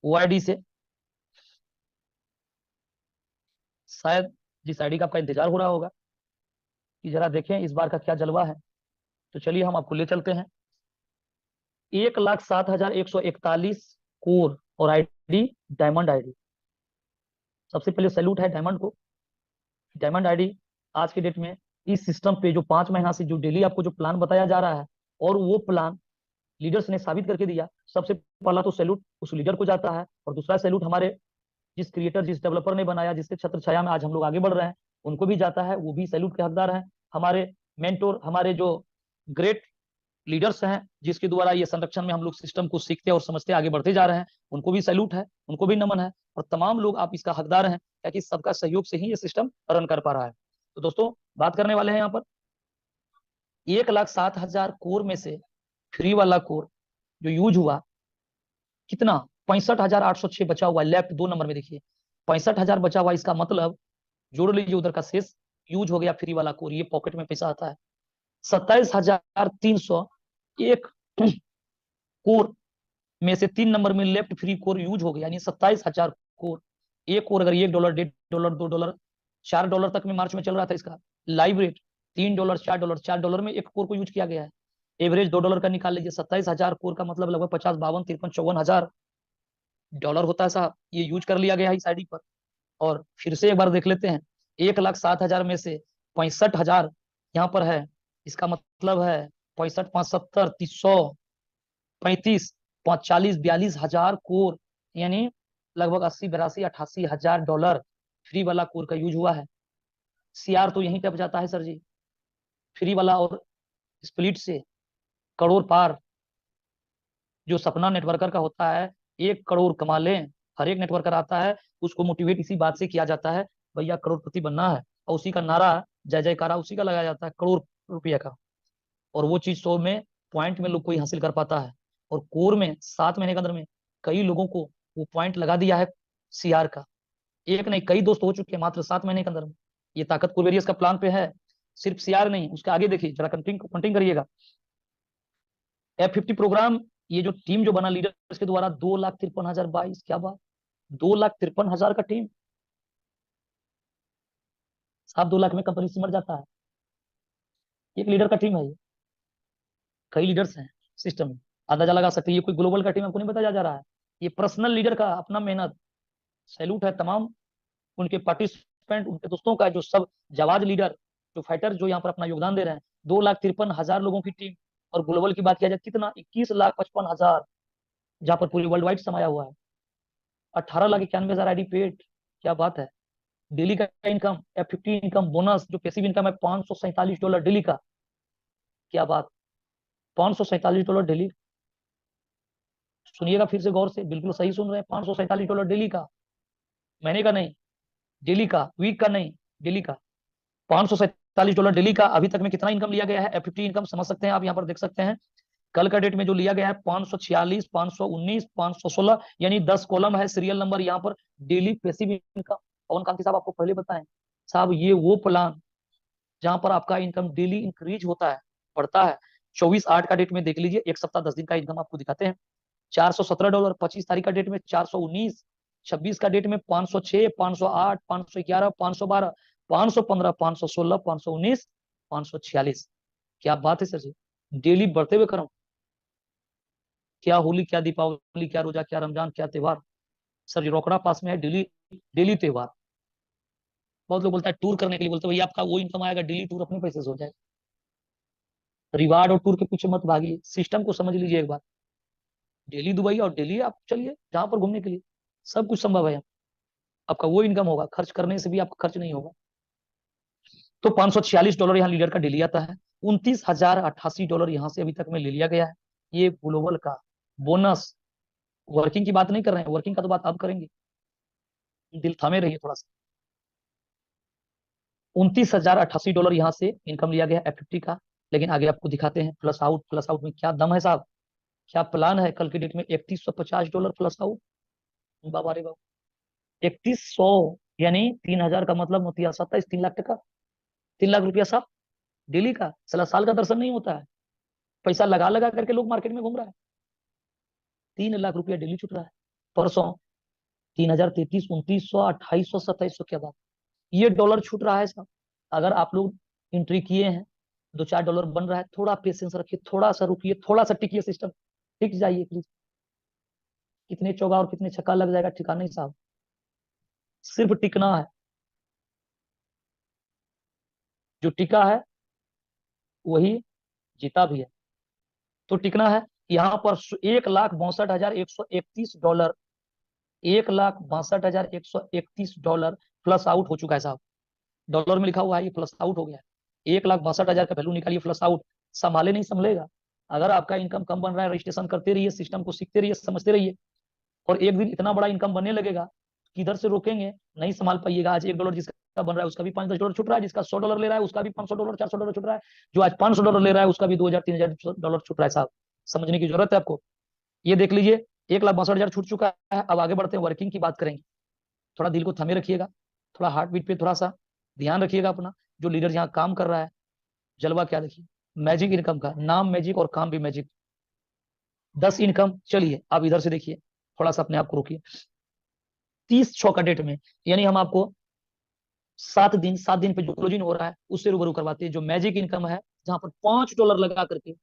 वो आईडी से शायद जिस आईडी का आपका इंतजार हो रहा होगा कि जरा देखें इस बार का क्या जलवा है, तो चलिए हम आपको ले चलते हैं। 1,07,141 कोर और आईडी डायमंड आईडी। सबसे पहले सैल्यूट है डायमंड को। डायमंड आईडी आज के डेट में इस सिस्टम पे जो 5 महीना से जो डेली आपको जो प्लान बताया जा रहा है, और वो प्लान लीडर्स ने साबित करके दिया। सबसे पहला तो सैल्यूट उस लीडर को जाता है, और दूसरा सैल्यूट हमारे जिस क्रिएटर जिस डेवलपर ने बनाया, जिसके छत्र छाया में आज हम लोग आगे बढ़ रहे हैं, उनको भी जाता है। वो भी सैल्यूट के हकदार हैं। हमारे मेंटोर, हमारे जो ग्रेट लीडर्स हैं जिसके द्वारा ये संरक्षण में हम लोग सिस्टम को सीखते और समझते आगे बढ़ते जा रहे हैं, उनको भी सैल्यूट है, उनको भी नमन है। और तमाम लोग आप इसका हकदार हैं, क्योंकि सबका सहयोग से ही ये सिस्टम रन कर पा रहा है। तो दोस्तों बात करने वाले हैं यहाँ पर 1,07,000 कोर में से फ्री वाला कोर जो यूज हुआ कितना, 65,806 बचा हुआ। लेफ्ट 2 नंबर में देखिए 65,000 बचा हुआ। इसका मतलब जोड़ लीजिए उधर का शेष यूज हो गया फ्री वाला कोर, ये पॉकेट में पैसा आता है। 27,301 कोर में से 3 नंबर में लेफ्ट फ्री कोर यूज हो गया, यानी 27,000 कोर। एक कोर अगर $1, $1.5, $2, $4 तक में मार्च में चल रहा था, इसका लाइव रेट $3, $4, $4 में एक कोर को यूज किया गया है। एवरेज $2 का निकाल लीजिए। 27,000 कोर का मतलब लगभग 50, 52, 53, 54,000 डॉलर होता है साहब। ये यूज कर लिया गया है इस आईडी पर। और फिर से एक बार देख लेते हैं, 1,07,000 में से 65,000 यहाँ पर है। इसका मतलब है 65, 5, 70, 300, 35, 40, 42,000 कोर, यानी लगभग 80, 82, $88,000 फ्री वाला कोर का यूज हुआ है। सीआर तो यहीं टप जाता है सर जी, फ्री वाला और स्प्लिट से करोड़ पार। जो सपना नेटवर्कर का होता है 1 करोड़ कमा लें, हर एक नेटवर्कर आता है, उसको मोटिवेट इसी बात से किया जाता है, भैया करोड़पति बनना है, और उसी का नारा जय जयकारा उसी का लगाया जाता है, करोड़ रुपये का। और वो चीज 100 में पॉइंट में लोग कोई हासिल कर पाता है, और कोर में 7 महीने के अंदर में कई लोगों को वो पॉइंट लगा दिया है सीआर का। एक नहीं कई दोस्त हो चुके हैं मात्र 7 महीने के अंदर में। ये ताकत कुबेरियस का प्लान पे है, सिर्फ सीआर नहीं, उसके आगे देखिए जरा कंटिन्यू करिएगा। F50 प्रोग्राम, ये जो टीम जो बना लीडर्स के द्वारा, 2,53,022, क्या बात, 2,53,000 का टीम। साहब 2 लाख में कंपनी सिमट जाता है, एक लीडर का टीम है ये, कई लीडर्स हैं सिस्टम में, अंदाजा लगा सकते हैं। ये कोई ग्लोबल का टीम आपको नहीं बताया जा रहा है, ये पर्सनल लीडर का अपना मेहनत। सैल्यूट है तमाम उनके पार्टिसिपेंट, उनके दोस्तों का, जो सब जाबाज लीडर, जो फाइटर, जो यहाँ पर अपना योगदान दे रहे हैं। 2,53,000 लोगों की टीम, और ग्लोबल की बात किया जाए कितना, 21,55,000, जहाँ पर पूरी वर्ल्ड वाइड समाया हुआ है। 18,91,000 आईडी पेड, क्या बात है। डेली का इनकम, F50 इनकम बोनस, जो पैसिव इनकम है, $547 डेली का, क्या बात, $547 डेली। सुनिएगा फिर से गौर से, बिल्कुल सही सुन रहे हैं, $547 डेली का, महीने का नहीं, डेली का, वीक का नहीं, डेली का। $547 डेली का। अभी तक में कितना इनकम लिया गया है F50 इनकम, समझ सकते हैं आप, यहाँ पर देख सकते हैं कल का डेट में जो लिया गया है 546, 519, 516, यानी 10 कॉलम है, सीरियल नंबर यहाँ पर। डेली पैसिव इनकम, पवन कांति साहब आपको पहले बताएं साहब, ये वो प्लान जहां पर आपका इनकम डेली इंक्रीज होता है, बढ़ता है। 24/8 का डेट में देख लीजिए, 1 सप्ताह 10 दिन का इनकम आपको दिखाते हैं। $417, 25 तारीख का डेट में 419, 26 का डेट में 506, 508, 511, 512, 515, 516, 519, 546। क्या बात है सर जी, डेली बढ़ते हुए क्रम। क्या होली, क्या दीपावली, क्या रोजा, क्या रमजान, क्या त्योहार, सर जी रोकड़ा पास में है, डेली डेली त्योहार। बहुत लोग बोलता है टूर करने के लिए, बोलते हैं भैया आपका वो इनकम आएगा, डेली टूर अपने पैसे से हो जाएगा। रिवार्ड और टूर के पीछे मत भागिए, सिस्टम को समझ लीजिए एक बार। डेली दुबई और डेली आप चलिए जहां पर घूमने के लिए, सब कुछ संभव है। आपका वो इनकम होगा, खर्च करने से भी आपका खर्च नहीं होगा। तो $546 यहाँ लीडर का डेली आता है। $29,088 यहाँ से अभी तक में ले लिया गया है, ये ग्लोबल का बोनस। वर्किंग की बात नहीं कर रहे हैं, वर्किंग का तो बात अब करेंगे, दिल थामे रहिए थोड़ा सा। $29,088 यहाँ से इनकम लिया गया F50 का। लेकिन आगे आपको दिखाते हैं प्लस आउट, प्लस आउट में क्या दम है साहब, क्या प्लान है। कल के डेट में $3,150 प्लस आउट, बाबा रे बाबा, 3,100, यानी 3,000 का मतलब मोतिया 27, 3 लाख टका, 3 लाख रुपया साहब डेली का। साल का दर्शन नहीं होता है, पैसा लगा लगा करके लोग मार्केट में घूम रहा है। 3 लाख रुपया डेली छुट रहा है। परसों 3,033, 2,900, 2,800, 2,700, क्या बात, ये डॉलर छूट रहा है साहब। अगर आप लोग एंट्री किए हैं, 2-4 डॉलर बन रहा है, थोड़ा पेशेंस रखिए, थोड़ा सा रुकिए, थोड़ा सा टिकिए, सिस्टम टिक जाइए प्लीज। कितने चौका और कितने छक्का लग जाएगा ठिकाना नहीं साहब, सिर्फ टिकना है। जो टिका है वही जीता भी है, तो टिकना है। यहाँ पर 1,62,131 डॉलर, $1,62,131 प्लस आउट हो चुका है साहब। डॉलर में लिखा हुआ है, ये प्लस आउट हो गया है। 1,62,000 का वैल्यू निकालिए, प्लस आउट। संभाले नहीं संभलेगा। अगर आपका इनकम कम बन रहा है, रजिस्ट्रेशन करते रहिए, सिस्टम को सीखते रहिए, समझते रहिए, और एक दिन इतना बड़ा इनकम बनने लगेगा, किधर से रोकेंगे, नहीं संभाल पाइएगा। आज $1 जिसका बन रहा है उसका भी $5-10 छुट रहा है, जिसका $100 ले रहा है उसका भी $500, $400 छुट रहा है, जो आज $500 ले रहा है उसका भी $2,000-3,000 छुट रहा है साहब। समझने की जरूरत है आपको। ये देख लीजिए, 1,62,000 छूट चुका है। अब आगे बढ़ते हैं, वर्किंग की बात करेंगे। थोड़ा दिल को थमे रखिएगा, थोड़ा हार्ट बीट पे थोड़ा सा ध्यान रखिएगा अपना। जो लीडर यहाँ काम कर रहा है, जलवा क्या देखिए, मैजिक इनकम का नाम मैजिक और काम भी मैजिक। 10 इनकम, चलिए आप इधर से देखिए, थोड़ा सा अपने आप को रोकिए। 30/6 का डेट में, यानी हम आपको 7 दिन पे जो क्लोजिंग हो रहा है उससे रूबरू करवाते हैं। जो मैजिक इनकम है, जहां पर $5 लगा करके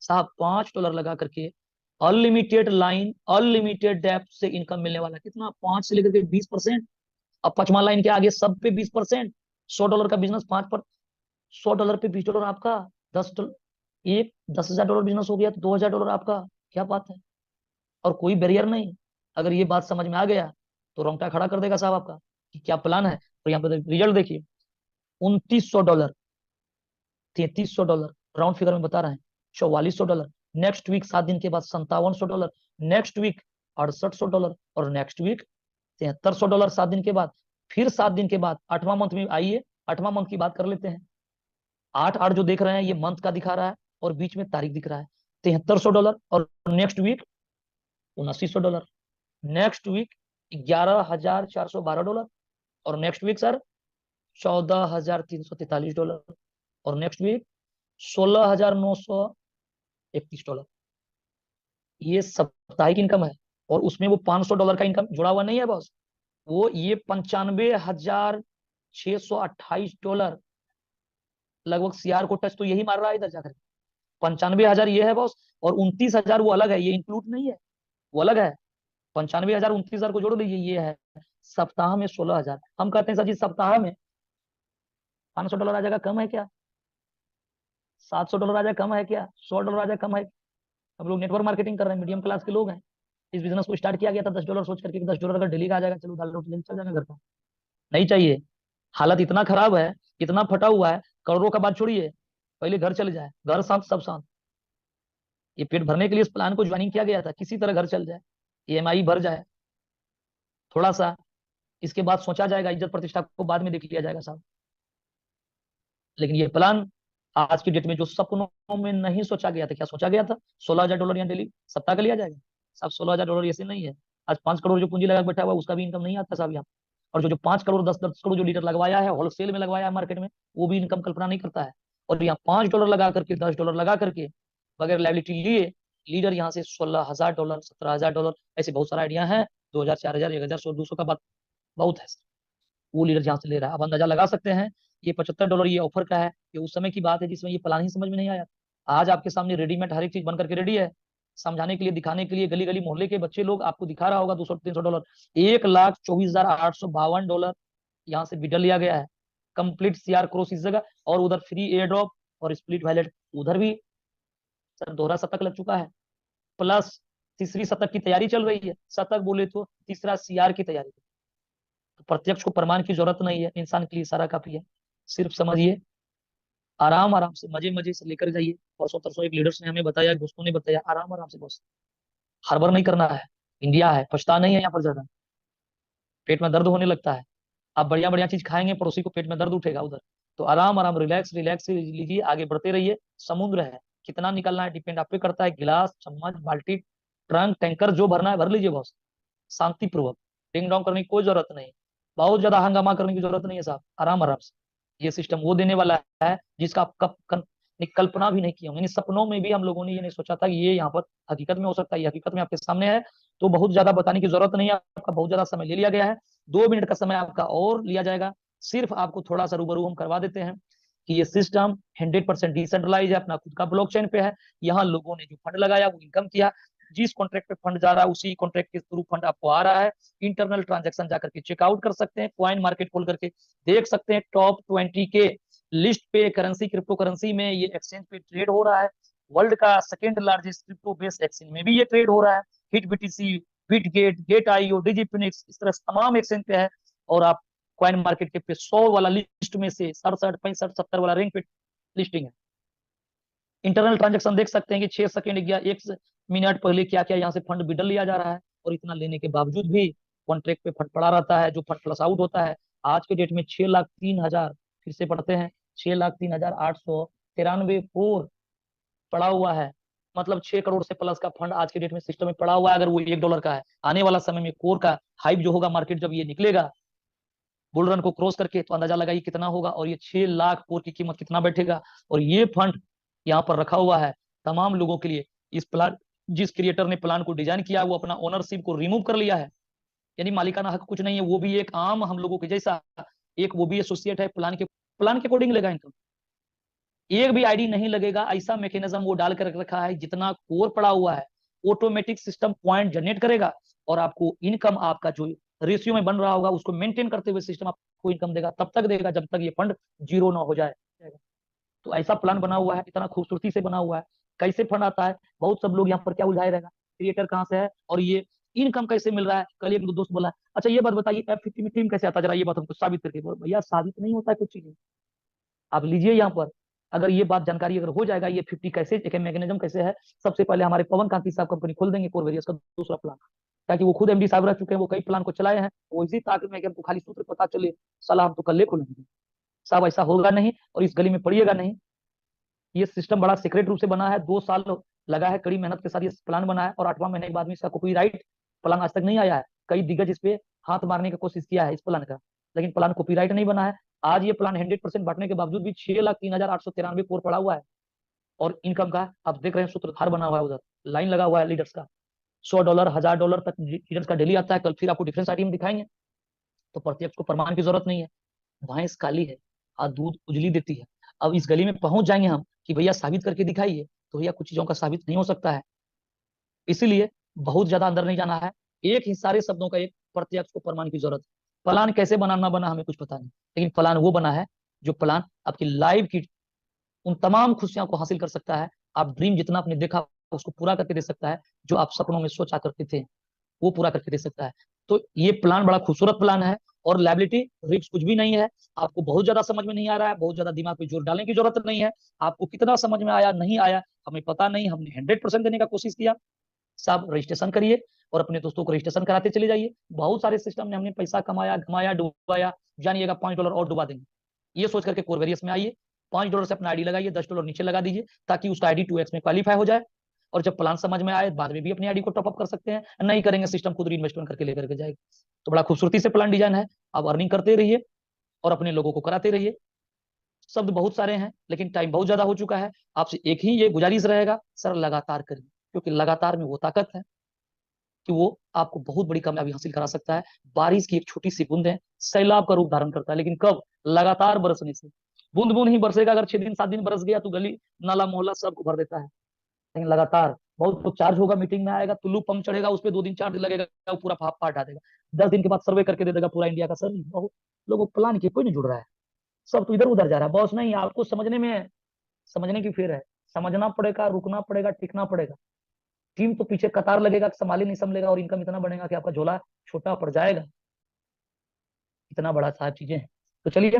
साहब, $5 लगा करके अनलिमिटेड लाइन, अनलिमिटेड डेप्थ से इनकम मिलने वाला है। कितना, 5 से लेकर के 20%। अब 5वां लाइन के आगे सब पे 20%। $100 का बिजनेस 5 पर, $100 पे $20 आपका, $10, एक $10,000 बिजनेस हो गया तो $2,000 आपका, क्या बात है। और कोई बैरियर नहीं। अगर ये बात समझ में आ गया तो रोंगटा खड़ा कर देगा साहब आपका कि क्या प्लान है। और यहाँ पर रिजल्ट देखिए, $2900, $3300, राउंड फिगर में बता रहे हैं, $4400, नेक्स्ट वीक 7 दिन के बाद $5700, नेक्स्ट वीक $6800, और नेक्स्ट वीक $7300 7 दिन के बाद। फिर 7 दिन के बाद 8वां मंथ में आइए, 8वां मंथ की बात कर लेते हैं। 8 जो देख रहे हैं ये मंथ का दिखा रहा है और बीच में तारीख दिख रहा है, $7300, और नेक्स्ट वीक $2900, नेक्स्ट वीक $11412, और नेक्स्ट वीक सर $14343, और नेक्स्ट वीक $16931। ये साप्ताहिक इनकम है, और उसमें वो $500 का इनकम जुड़ा हुआ नहीं है बॉस, वो ये $95,628, लगभग सीआर को टच तो यही मार रहा है इधर जाकर। 95,000 ये है बॉस, और 29,000 वो अलग है, ये इंक्लूड नहीं है, वो अलग है। 95,000 29,000 को जोड़ लीजिए, ये है सप्ताह में 16,000। हम कहते हैं सर जी सप्ताह में $500 आ जाएगा, कम है क्या? $700 आ जाए, कम है क्या? $100 आ जाए, कम है? हम लोग नेटवर्क मार्केटिंग कर रहे हैं, मीडियम क्लास के लोग हैं। इस बिजनेस को स्टार्ट किया गया था $10 सोच करके, $10 अगर डेली का आ जाएगा, चलो दाल रोटी लेके चल जाएगा घर का। नहीं चाहिए, हालत इतना खराब है, इतना फटा हुआ है, करोड़ों का बात छोड़िए, पहले घर चले जाए, घर शांत सब शांत। ये पेट भरने के लिए इस प्लान को ज्वाइनिंग किया गया था, किसी तरह घर चल जाए, ईएमआई भर जाए थोड़ा सा, इसके बाद सोचा जाएगा, इज्जत प्रतिष्ठा को बाद में देख लिया जाएगा साहब। लेकिन ये प्लान आज की डेट में जो सपनों में नहीं सोचा गया था, क्या सोचा गया था? $16,000 यहाँ डेली सप्ताह का लिया जाएगा साहब। $16,000 ऐसे नहीं है, आज 5 करोड़ जो पूंजी लगा बैठा हुआ उसका भी इनकम नहीं आता साहब यहाँ। और जो 5 करोड़ 10-10 करोड़ जो लीडर लगवाया है, होलसेल में लगवाया है मार्केट में, वो भी इनकम कल्पना नहीं करता है। और यहाँ $5 लगा करके, $10 लगा करके, बगैर लाइबिलिटी लिए लीडर यहाँ से $16,000, $17,000, ऐसे बहुत सारा आइडिया है। 2,000, 4,000, 1,000, 100, 200 का बात बहुत है, वो लीडर जहां से ले रहा है। अब अंदाजा लगा सकते हैं, ये $75 ये ऑफर का है, ये उस समय की बात है जिसमें ये प्लान ही समझ में नहीं आया। आज आपके सामने रेडीमेड हर एक चीज बन करके रेडी है, समझाने के लिए, दिखाने के लिए, गली गली मोहल्ले के बच्चे लोग आपको दिखा रहा होगा। $200-300, $1,24,852 यहाँ से विड्रॉ लिया गया है, कंप्लीट सीआर क्रॉस इस जगह, और उधर फ्री एयर ड्रॉप और स्प्लिट वैलेट उधर भी सर दोहरा शतक लग चुका है, प्लस तीसरी शतक की तैयारी चल रही है। शतक बोले तो तीसरा सीआर की तैयारी। तो प्रत्यक्ष को प्रमाण की जरूरत नहीं है, इंसान के लिए सारा काफी है। सिर्फ समझिए, आराम आराम से, मजे मजे से लेकर जाइए। परसों तरसों एक लीडर्स ने हमें बताया, दोस्तों ने बताया, आराम आराम से बस, हड़बड़ नहीं करना है। इंडिया है, पछता नहीं है यहाँ पर ज्यादा। पेट में दर्द होने लगता है, आप बढ़िया बढ़िया चीज खाएंगे, पड़ोसी को पेट में दर्द उठेगा उधर। तो आराम आराम, रिलैक्स रिलैक्स लीजिए, आगे बढ़ते रहिए। समुद्र है, कितना निकलना है डिपेंड आप पे करता है। गिलास, चम्मच, बाल्टी, ट्रंक, टैंकर जो भरना है भर लीजिए बॉस, शांतिपूर्वक। डिंग डोंग करने की कोई जरूरत नहीं, बहुत ज्यादा हंगामा करने की जरूरत नहीं है साहब, आराम आराम से। ये सिस्टम वो देने वाला है जिसका आप कल्पना भी नहीं किया होंगे, सपनों में भी हम लोगों ने ये नहीं सोचा था कि ये यहाँ पर हकीकत में हो सकता है। ये हकीकत में आपके सामने है, तो बहुत ज्यादा बताने की जरूरत नहीं है, आपका बहुत ज्यादा समय ले लिया गया है। 2 मिनट का समय आपका और लिया जाएगा, सिर्फ आपको थोड़ा सा रूबरू हम करवा देते हैं कि ये सिस्टम 100% डिसेंट्रलाइज है, अपना खुद का ब्लॉकचेन पे है। यहाँ लोगों ने जो फंड लगाया वो इनकम किया, जिस कॉन्ट्रैक्ट पे फंड जा रहा है उसी कॉन्ट्रैक्ट के थ्रू फंड आपको आ रहा है। इंटरनल ट्रांजैक्शन जाकर के चेकआउट कर सकते हैं, क्वाइन मार्केट खोल करके देख सकते हैं, टॉप 20 के लिस्ट पे करेंसी, क्रिप्टो करेंसी में ये एक्सचेंज पे ट्रेड हो रहा है। वर्ल्ड का second largest crypto based exchange में भी ये ट्रेड हो रहा है। HitBTC, Bitget, Gate IO, Digifinex, इस तरह तमाम एक्सचेंज पे है। और आप क्वाइन मार्केट के पे 100 वाला लिस्ट में से 67, 65, 70 वाला रैंक पे लिस्टिंग है। इंटरनल ट्रांजेक्शन देख सकते हैं कि 6 सेकंड या 1 मिनट पहले क्या क्या यहाँ से फंड विड्रॉ लिया जा रहा है। और इतना लेने के बावजूद भी कॉन्ट्रैक्ट पे फंड पड़ा रहता है, जो फंड फ्लश आउट होता है। आज के डेट में 6,03,000, फिर से पढ़ते हैं, 6,03,893 कोर पड़ा हुआ है। मतलब 6 करोड़ से प्लस का फंड आज के डेट में सिस्टम में पड़ा हुआ है। अगर वो $1 का है, आने वाला समय में कोर का हाइप जो होगा, मार्केट जब ये निकलेगा बुल रन को क्रॉस करके, तो अंदाजा लगाइए कितना होगा, और ये 6 लाख कोर की कीमत कितना बैठेगा। और ये फंड यहाँ पर रखा हुआ है तमाम लोगों के लिए। इस प्लान, जिस क्रिएटर ने प्लान को डिजाइन किया, वो अपना ओनरशिप को रिमूव कर लिया है, यानी मालिकाना हक कुछ नहीं है, वो भी एक आम हम लोगों के जैसा एक वो भी एसोसिएट है। प्लान के अकॉर्डिंग लेगा इनकम, एक भी आईडी नहीं लगेगा, ऐसा मैकेनिज्म वो डाल कर रखा है। जितना कोर पड़ा हुआ है, ऑटोमेटिक सिस्टम पॉइंट जनरेट करेगा, और आपको इनकम, आपका जो रेशियो में बन रहा होगा उसको मेंटेन करते हुए सिस्टम आपको इनकम देगा। तब तक देगा जब तक ये फंड जीरो ना हो जाए। तो ऐसा प्लान बना हुआ है, इतना खूबसूरती से बना हुआ है। कैसे फंड आता है, बहुत सब लोग यहाँ पर क्या उलझाए रहेगा, क्रिएटर कहाँ से है और ये इनकम कैसे मिल रहा है। कल एक दोस्त बोला, अच्छा ये बात बताइए F50 में टीम कैसे आता, जरा ये बात हमको साबित करके बोलो। भैया साबित नहीं होता है कुछ चीजें, आप लीजिए यहाँ पर। अगर ये बात जानकारी अगर हो जाएगा, ये 50 कैसे एक मैकेनिज्म कैसे है, सबसे पहले हमारे पवन कांति साहब कंपनी खोल देंगे कोरवेरियस का दूसरा प्लान, ताकि वो खुद एमडी साहब रह चुके हैं, वो कई प्लान को चलाए हैं, वो इसी ताकत में कि हमको खाली सूत्र पता चले, साला हम तो कल खोलेंगे। साहब ऐसा होगा नहीं, और इस गली में पड़िएगा नहीं। ये सिस्टम बड़ा सीक्रेट रूप से बना है, 2 साल लगा है कड़ी मेहनत के साथ ये प्लान बना है, और 8वां महीने के बाद में इसका कॉपीराइट प्लान आज तक नहीं आया है। कई दिग्गज इस पे हाथ मारने की कोशिश किया है इस प्लान का, लेकिन प्लान कॉपीराइट नहीं बना है। आज ये प्लान 100% बांटने के बावजूद भी 6,03,893 करोड़ पड़ा हुआ है, और इनकम का आप देख रहे हैं सूत्रधार बना हुआ है, उधर लाइन लगा हुआ है लीडर्स का, $100 $1,000 तक लीडर्स का डेली आता है। कल फिर आपको डिफरेंस आईडी में दिखाएंगे। तो प्रत्यक्ष को प्रमाण की जरूरत नहीं है, भैंस काली है और दूध उजली देती है। अब इस गली में पहुंच जाएंगे हम कि भैया साबित करके दिखाइए, तो भैया कुछ चीजों का साबित नहीं हो सकता है। इसीलिए बहुत ज्यादा अंदर नहीं जाना है, एक ही सारे शब्दों का एक प्रत्यक्ष को प्रमाण की जरूरत। प्लान कैसे बना ना बना हमें कुछ पता नहीं, लेकिन प्लान वो बना है जो प्लान आपकी लाइफ की उन तमाम खुशियों को हासिल कर सकता है। आप ड्रीम जितना आपने देखा उसको पूरा करके दे सकता है, जो आप सपनों में सोचा करते थे वो पूरा करके दे सकता है। तो ये प्लान बड़ा खूबसूरत प्लान है, और लायबिलिटी रिस्क कुछ भी नहीं है। आपको बहुत ज्यादा समझ में नहीं आ रहा है, बहुत ज्यादा दिमाग पे जोर डालने की जरूरत नहीं है। आपको कितना समझ में आया नहीं आया हमें पता नहीं, हमने 100% देने का कोशिश किया। साहब रजिस्ट्रेशन करिए और अपने दोस्तों को रजिस्ट्रेशन कराते चले जाइए। बहुत सारे सिस्टम में हमने पैसा कमाया घमाया डुबाया, जानिएगा $5 और डुबा देंगे। ये सोच करके कोरवेरियस में आइए, $5 से अपना आईडी लगाइए, $10 नीचे लगा दीजिए, ताकि उसका आईडी 2x में क्वालिफाई हो जाए। और जब प्लान समझ में आए बाद में भी अपनी आईडी को टॉपअप कर सकते हैं, नहीं करेंगे सिस्टम खुद इन्वेस्टमेंट करके लेकर के जाएगा। तो बड़ा खूबसूरती से प्लान डिजाइन है, आप अर्निंग करते रहिए और अपने लोगों को कराते रहिए। शब्द बहुत सारे हैं लेकिन टाइम बहुत ज्यादा हो चुका है। आपसे एक ही ये गुजारिश रहेगा, सर लगातार करिए, क्योंकि लगातार में वो ताकत है कि वो आपको बहुत बड़ी कामयाबी हासिल करा सकता है। बारिश की एक छोटी सी बूंद है, सैलाब का रूप धारण करता है, लेकिन कब? लगातार बरसने से। बूंद बूंद ही बरसेगा, अगर 6 दिन 7 दिन बरस गया तो गली नाला मोहल्ला सबको भर देता है, लेकिन लगातार बहुत तो चार्ज होगा, मीटिंग में आएगा, टुल्लू पंप चढ़ेगा, उस पर 2 दिन 4 दिन लगेगा, वो पूरा पार्ट आ देगा। 10 दिन के बाद सर्वे करके दे देगा पूरा इंडिया का। सर बहुत लोगों को प्लान किए कोई नहीं जुड़ रहा है, सब तो इधर उधर जा रहा है। बॉस नहीं, आपको समझने में समझने की फेर है, समझना पड़ेगा, रुकना पड़ेगा, टिकना पड़ेगा। टीम तो पीछे कतार लगेगा, संभाले नहीं संभलेगा, और इनकम इतना बढ़ेगा कि आपका झोला छोटा पड़ जाएगा। इतना बड़ा साहब चीजें हैं। तो चलिए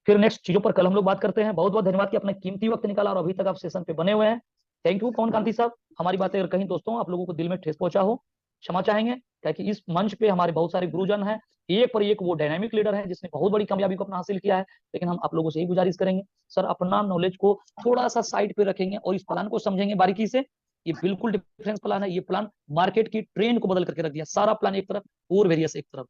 फिर नेक्स्ट चीजों पर कल हम लोग बात करते हैं। बहुत बहुत धन्यवाद कि अपना कीमती वक्त निकाला और अभी तक आप सेशन पे बने हुए हैं। थैंक यू पवन कांति साहब। हमारी बातें अगर कहीं दोस्तों आप लोगों को दिल में ठेस पहुंचा हो, क्षमा चाहेंगे, क्योंकि इस मंच पे हमारे बहुत सारे गुरुजन हैं, एक पर एक वो डायनामिक लीडर है जिसने बहुत बड़ी कामयाबी को अपना हासिल किया है। लेकिन हम आप लोगों से यही गुजारिश करेंगे, सर अपना नॉलेज को थोड़ा सा साइड पे रखेंगे और इस प्लान को समझेंगे बारीकी से। ये बिल्कुल डिफरेंस प्लान है, ये प्लान मार्केट की ट्रेंड को बदल करके रख दिया, सारा प्लान एक तरफ और वेरियस एक तरफ।